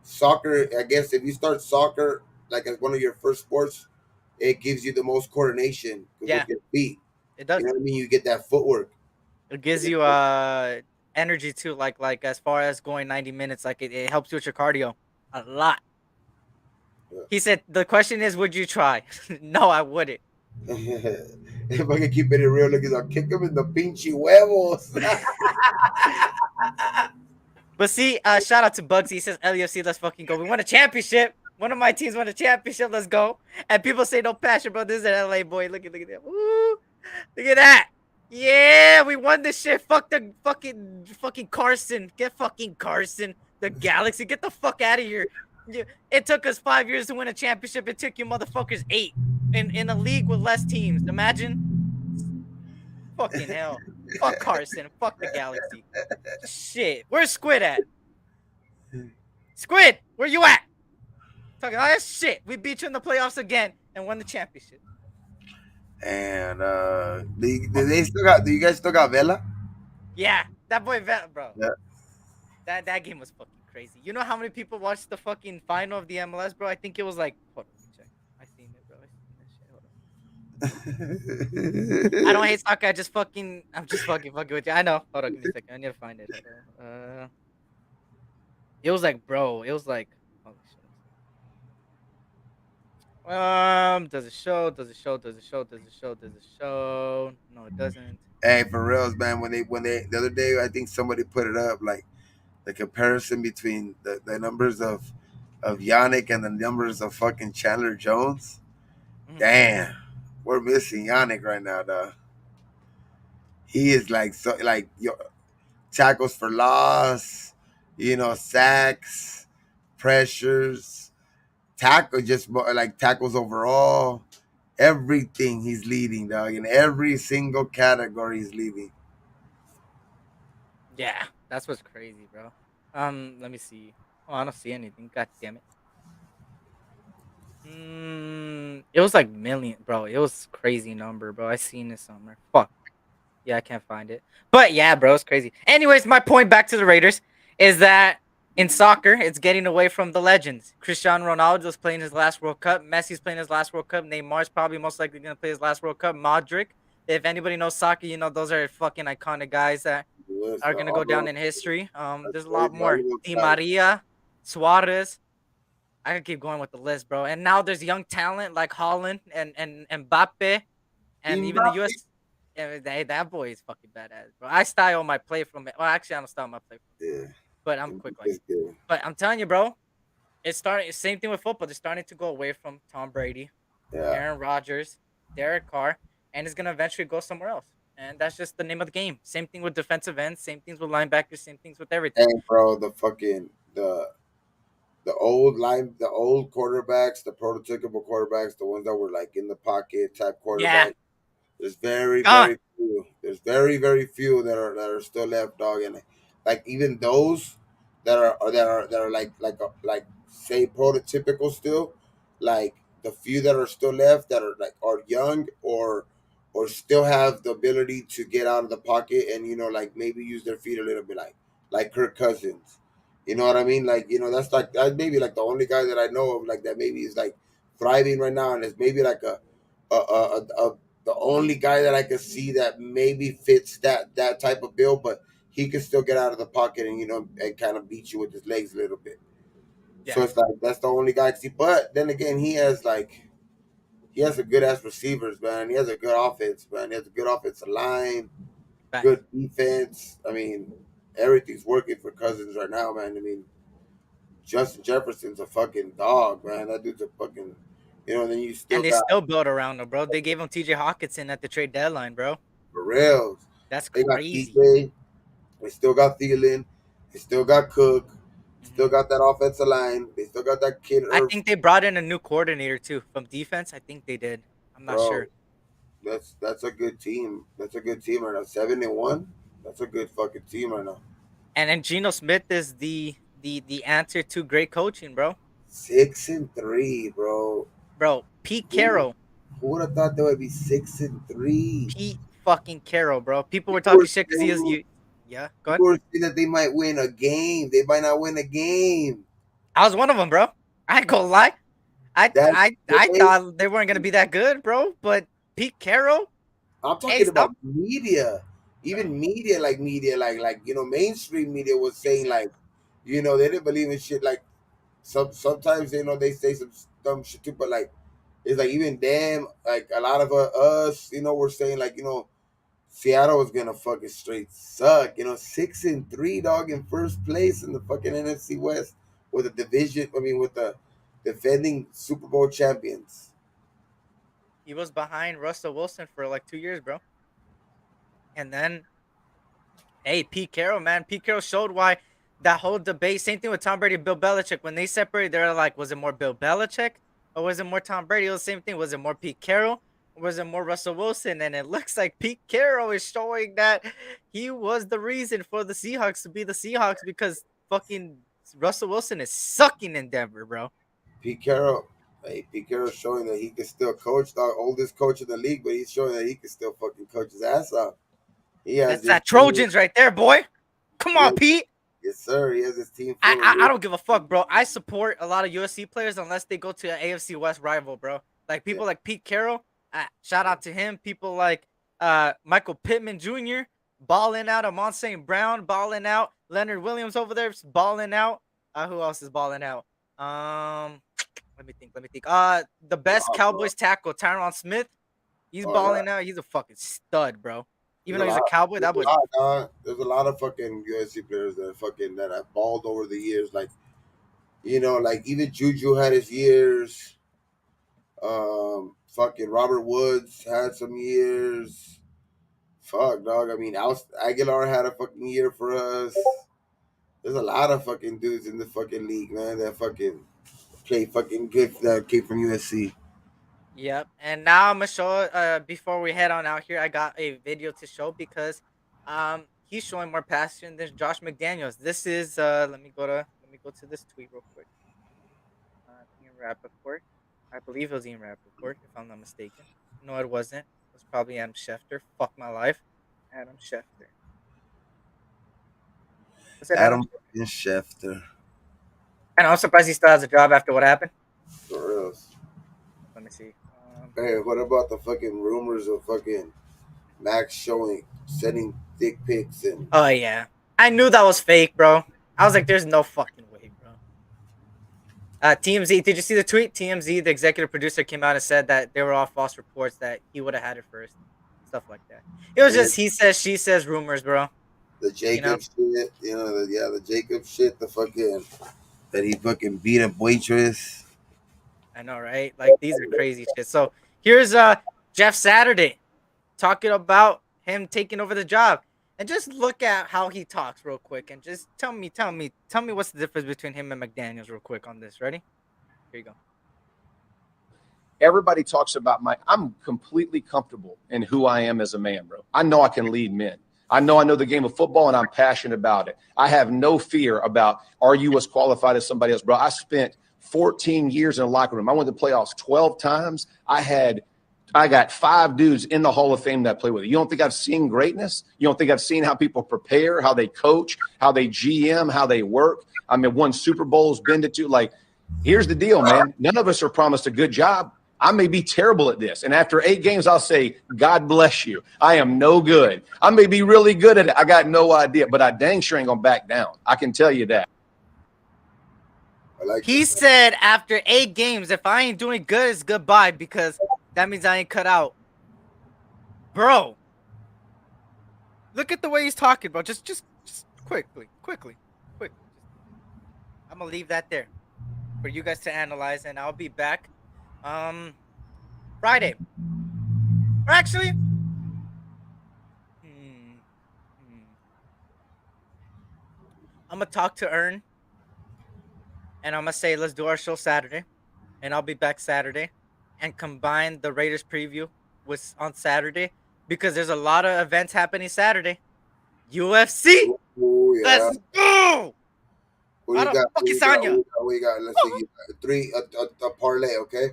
soccer I guess if you start soccer like as one of your first sports it gives you the most coordination with yeah, your feet. it You does. know what I mean? You get that footwork. It gives you energy too. Like as far as going 90 minutes, like it helps you with your cardio a lot. He said the question is, would you try? No, I wouldn't. If I can keep it real, look, I'll kick him in the pinchy huevos. But see, shout out to Bugsy. He says LUFC, let's fucking go. We won a championship. One of my teams won a championship. Let's go. And people say no passion, bro. This is an LA boy. Look at that. Woo! Look at that. Yeah, we won this shit. Fuck the fucking Carson. Get fucking Carson. The Galaxy. Get the fuck out of here. It took us 5 years to win a championship. It took you motherfuckers 8 in a league with less teams. Imagine. Fucking hell. Fuck Carson. Fuck the Galaxy. Shit. Where's Squid at? Squid, where you at? Talking all that shit. We beat you in the playoffs again and won the championship. And do they still got? Do you guys still got Vela? Yeah, that boy bro. Yeah. That game was fucking crazy. You know how many people watched the fucking final of the MLS, bro? I think it was like, hold on, let me check. I seen it, bro. I seen that shit. Hold on. I don't hate soccer. I'm just fucking with you. I know. Hold on, give me a second. I need to find it. Hold on. It was like, bro. It was like, holy shit. Does it show? Does it show? Does it show? Does it show? Does it show? No, it doesn't. Hey, for reals, man. When they the other day, I think somebody put it up like the comparison between the numbers of Yannick and the numbers of fucking Chandler Jones. Mhm. Damn, we're missing Yannick right now, though. He is like so like tackles for loss, sacks, pressures, tackle just like tackles overall. Everything he's leading, dog. In every single category he's leading. Yeah, that's what's crazy, bro. Let me see. Oh, I don't see anything. God damn it. It was like million, bro. It was crazy number, bro. I seen it somewhere. Fuck. Yeah, I can't find it. But yeah, bro, it's crazy. Anyways, my point back to the Raiders is that in soccer, it's getting away from the legends. Cristiano Ronaldo's playing his last World Cup. Messi's playing his last World Cup. Neymar's probably most likely going to play his last World Cup. Modric. If anybody knows soccer, those are fucking iconic guys that Yes, are the going to go down all-around- in history. that's There's a lot crazy. more. Di Maria, Suarez. I could keep going with the list, bro. And now there's young talent like Holland and Mbappe, and even the Mbappe. US. Yeah, that boy is fucking badass, bro. I style my play from it. Well, actually, I don't style my play from it, Yeah, but I'm quick like Mbappe's him. good. But I'm telling you, bro, it's starting. Same thing with football. They're starting to go away from Tom Brady, Yeah. Aaron Rodgers, Derek Carr, and it's gonna eventually go somewhere else. And that's just the name of the game. Same thing with defensive ends. Same things with linebackers. Same things with everything. And bro, the old quarterbacks, the prototypical quarterbacks, the ones that were like in the pocket type Yeah, quarterbacks. There's very, gone. very few. There's very, very few that are still left, dog. And like even those that are like say prototypical still, like the few that are still left that are young or still have the ability to get out of the pocket and like maybe use their feet a little bit like Kirk Cousins. You know what I mean? Like that's maybe like the only guy that I know of like that maybe is like thriving right now and is maybe like a the only guy that I could see that maybe fits that type of bill, but he can still get out of the pocket and and kind of beat you with his legs a little bit. Yeah, So it's like that's the only guy I see. But then again, he has a good ass receivers, man. He has a good offense, man. He has a good offensive line, facts. good defense. I mean, everything's working for Cousins right now, man. I mean, Justin Jefferson's a fucking dog, man. That dude's a fucking, then you still And they got still build around him, bro. They gave him T.J. Hawkinson at the trade deadline, bro. Rails. That's They got crazy. TJ. They still got Thielen. They still got Cook. hmm Still got that offensive line. They still got that kid I Irv. think they brought in a new coordinator too from defense. I think they did. I'm not Bro, sure. that's a good team. That's a good team right now. 7-1. That's a good fucking team right now. And then Geno Smith is the answer to great coaching, bro. 6-3, bro. Bro, Pete Who Carroll, who would have thought they would be 6-3? Pete fucking Carroll, bro. People were People were talking shit because he is saying you. Yeah, go ahead. people were saying that they might win a game. They might not win a game. I was one of them, bro. I ain't gonna lie. That I they thought they weren't gonna be that good, bro. But Pete Carroll, I'm hey, talking about stop, media. bro. Even media like mainstream media was saying like, Exactly. they didn't believe in shit like sometimes they say some dumb shit too, but like it's like even them like a lot of us we're saying like Seattle was gonna fucking straight suck 6-3 dog in first place in the fucking NFC West with the division. I mean with the defending Super Bowl champions. He was behind Russell Wilson for like 2 years, bro. And then, hey, Pete Carroll, man, Pete Carroll showed why that whole debate. Same thing with Tom Brady, and Bill Belichick. When they separated, they're like, was it more Bill Belichick or was it more Tom Brady? It was the same thing. Was it more Pete Carroll or was it more Russell Wilson? And it looks like Pete Carroll is showing that he was the reason for the Seahawks to be the Seahawks because fucking Russell Wilson is sucking in Denver, bro. Pete Carroll showing that he can still coach, the oldest coach in the league, but he's showing that he can still fucking coach his ass off. He has That's this that team. Trojans right there, boy. Come He on, has, Pete. yes, sir. He has his team I, full of I I new. don't give a fuck, bro. I support a lot of USC players unless they go to an AFC West rival, bro. Like Yeah, people like Pete Carroll. Shout out to him. People like Michael Pittman Jr. balling out. Amon St. Brown balling out. Leonard Williams over there balling out. Who else is balling out? Let me think. Let me think. The a best lot, bro. Cowboys tackle, Tyron Smith. He's Oh yeah, balling out. He's a fucking stud, bro. there's Even a though he's a lot. Cowboy, There's that a boy's a lot, dog. There's a lot of fucking USC players that have balled over the years. Like like even Juju had his years. Fucking Robert Woods had some years. Fuck, dog. I mean, Aguilar had a fucking year for us. There's a lot of fucking dudes in the fucking league, man, that fucking play fucking good that came from USC. Yep. And now I'm gonna show before we head on out here, I got a video to show because he's showing more passion than Josh McDaniels. This is let me go to this tweet real quick. Ian Rappaport. I believe it was Ian Rappaport, if I'm not mistaken. No, it wasn't. It was probably Adam Schefter. Fuck my life. Adam Schefter. Was it Adam Adam Schefter? fucking Schefter. And I'm surprised he still has a job after what happened. For real. Let me see. Hey, what about the fucking rumors of fucking Max sending dick pics and Oh yeah. I knew that was fake, bro. I was like, there's no fucking way, bro. TMZ, did you see the tweet? TMZ, the executive producer, came out and said that they were all false reports, that he would have had it first, stuff like that. It was Yeah, just he says, she says, rumors, bro. the You know, Jacob shit, the Jacob shit, the fucking that he fucking beat a waitress. I know, right? Like, these are crazy shit. So here's Jeff Saturday talking about him taking over the job, and just look at how he talks real quick, and just tell me what's the difference between him and McDaniels real quick on this. Ready? Here you go. Everybody talks about I'm completely comfortable in who I am as a man, bro. I know I can lead men. I know the game of football, and I'm passionate about it. I have no fear about, are you as qualified as somebody else, bro? I spent 14 years in the locker room. I went to playoffs 12 times. I got 5 dudes in the Hall of Fame that play with it. You don't think I've seen greatness? You don't think I've seen how people prepare, how they coach, how they GM, how they work? I mean, won Super Bowls, been to 2. Like, here's the deal, man. None of us are promised a good job. I may be terrible at this. And after 8 games, I'll say, God bless you. I am no good. I may be really good at it. I got no idea, but I dang sure ain't going to back down. I can tell you that. He said after 8 games, if I ain't doing good, it's goodbye, because that means I ain't cut out. Bro, look at the way he's talking, bro. Just quickly. I'm gonna leave that there for you guys to analyze, and I'll be back Friday. Or actually, I'm gonna talk to Ern, and I'm gonna say let's do our show Saturday, and I'll be back Saturday, and combine the Raiders preview with on Saturday, because there's a lot of events happening Saturday. UFC. Ooh, yeah. Let's go. Who you got? Fuck Sanya. We got. Let's see. You got 3 a parlay. Okay.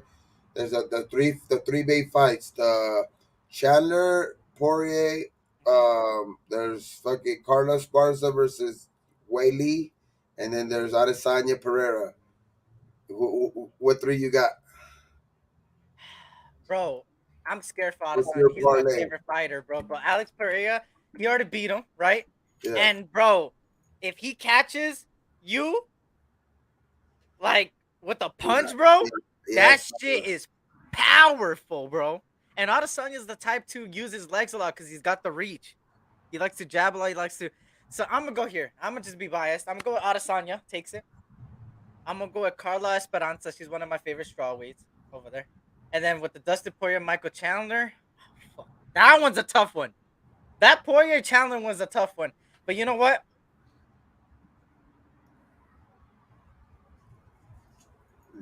There's the 3 big fights. The Chandler Poirier. There's fucking Carlos Barza versus Wei Lee, and then there's Adesanya Pereira. What 3 you got? Bro, I'm scared for What's your Adesanya. He's my parlay? favorite fighter, bro. But Alex Pereira, he already beat him, right? Yeah. And bro, if he catches you like with a punch, bro, that shit is powerful, bro. And Adesanya's the type to use his legs a lot because he's got the reach. He likes to jab a lot. He likes to. So I'm gonna go here. I'm gonna just be biased. I'm gonna go with Adesanya. Takes it. I'm gonna go with Carla Esperanza. She's one of my favorite strawweights over there. And then with the Dustin Poirier, Michael Chandler, that one's a tough one. That Poirier Chandler one's a tough one. But you know what?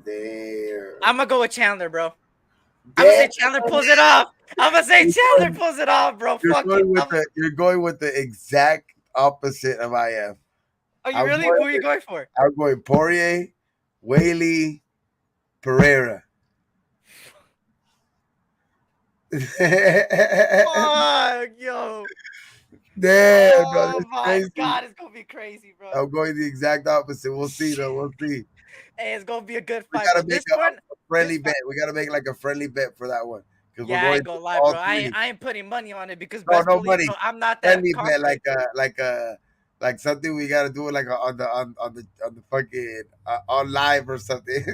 There. I'm gonna go with Chandler, bro. I'm gonna say Chandler pulls it off. Bro. Fuck it. You're going with the exact opposite of I am. Are you really? Who are you going for? I'm going Poirier, Wei Lee, Pereira. Fuck, yo. Damn, Oh bro, my crazy. God, it's gonna be crazy, bro. I'm going the exact opposite. We'll see, though. We'll see. Hey, it's gonna be a good We fight. gotta But make this one, a friendly bet. We gotta make like a friendly bet for that one. yeah, I ain't gonna lie, bro. I ain't putting money on it because best no believe, money. bro, I'm not that Friendly bet, confident. like something we gotta do like on the fucking on live or something.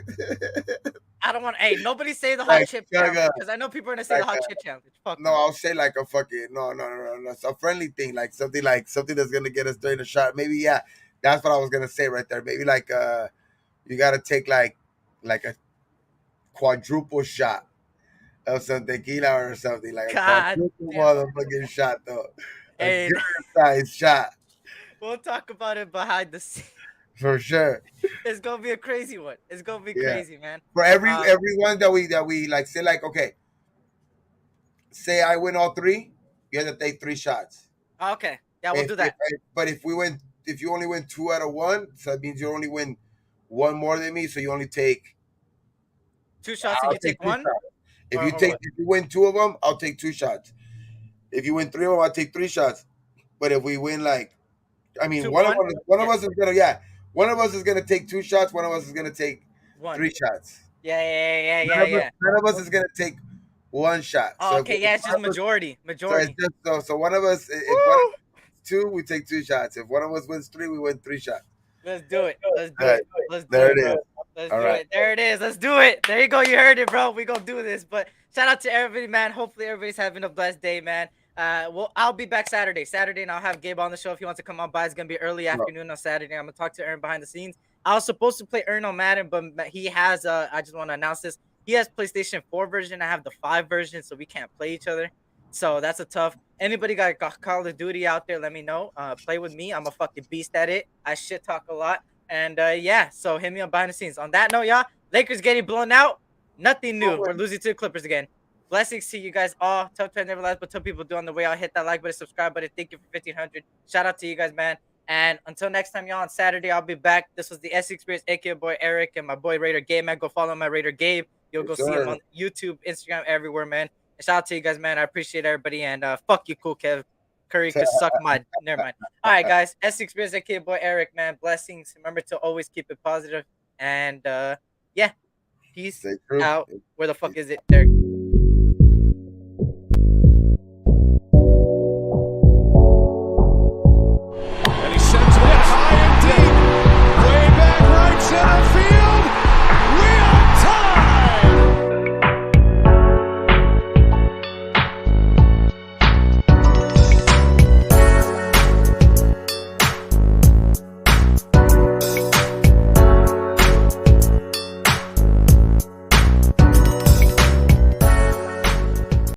I don't want. Hey, nobody say the hot Like, chip like, challenge because I know people are gonna say the like, hot chip challenge. Fuck No, them. I'll say like a fucking no. It's a friendly thing, like something that's gonna get us during the shot. Maybe yeah, that's what I was gonna say right there. Maybe like you gotta take like a quadruple shot of some tequila or something, like a God quadruple damn. motherfucking shot though. A Hey, good size shot we'll talk about it behind the scenes. for sure. It's gonna be a crazy one. It's gonna be Yeah. crazy, man. For everyone that we like say like okay, say I win all 3, you have to take 3 shots. Okay, yeah, we'll do that. But if you only win 2 out of 1, so that means you only win 1 more than me. So you only take 2 shots and you take 1. shots. If Or you what? win 2 of them, I'll take 2 shots. If you win 3 of them, I'll take 3 shots. But if we win Two, one one? of us is gonna take 2 shots. One of us is gonna take 3 shots. Yeah. None of us is gonna take 1 shot. Oh, okay, yeah, it's just majority. So it's just so one of us, if one of us wins 2, we take 2 shots. If one of us wins 3, we win 3 shots. Let's do it. There it is. Let's All do right. it. There it is. Let's do it. There you go. You heard it, bro. We gonna do this. But shout out to everybody, man. Hopefully everybody's having a blessed day, man. Well, I'll be back Saturday, and I'll have Gabe on the show if he wants to come on by. It's gonna be early afternoon on Saturday. I'm gonna talk to Ern behind the scenes. I was supposed to play Ern on Madden, but he has. I just want to announce this. He has PlayStation 4 version. I have the 5 version, so we can't play each other. So that's a tough. Anybody got Call of Duty out there? Let me know. Play with me. I'm a fucking beast at it. I shit talk a lot. And yeah, so hit me on behind the scenes. On that note, y'all, Lakers getting blown out. Nothing new. We're losing to the Clippers again. Blessings to you guys all. Tough times never last, but tough people do on the way out. Hit that like button, subscribe button. Thank you for 1,500. Shout out to you guys, man. And until next time, y'all, on Saturday, I'll be back. This was the S Experience, aka boy Eric, and my boy Raider Gabe, man. Go follow my Raider Gabe. You'll go see him on YouTube, Instagram, everywhere, man. And shout out to you guys, man. I appreciate everybody. And fuck you, cool Kev. Curry could suck my. Never mind. All right, guys. S Experience, aka boy Eric, man. Blessings. Remember to always keep it positive. And yeah, peace Stay true. out. Where the fuck is it, Derek?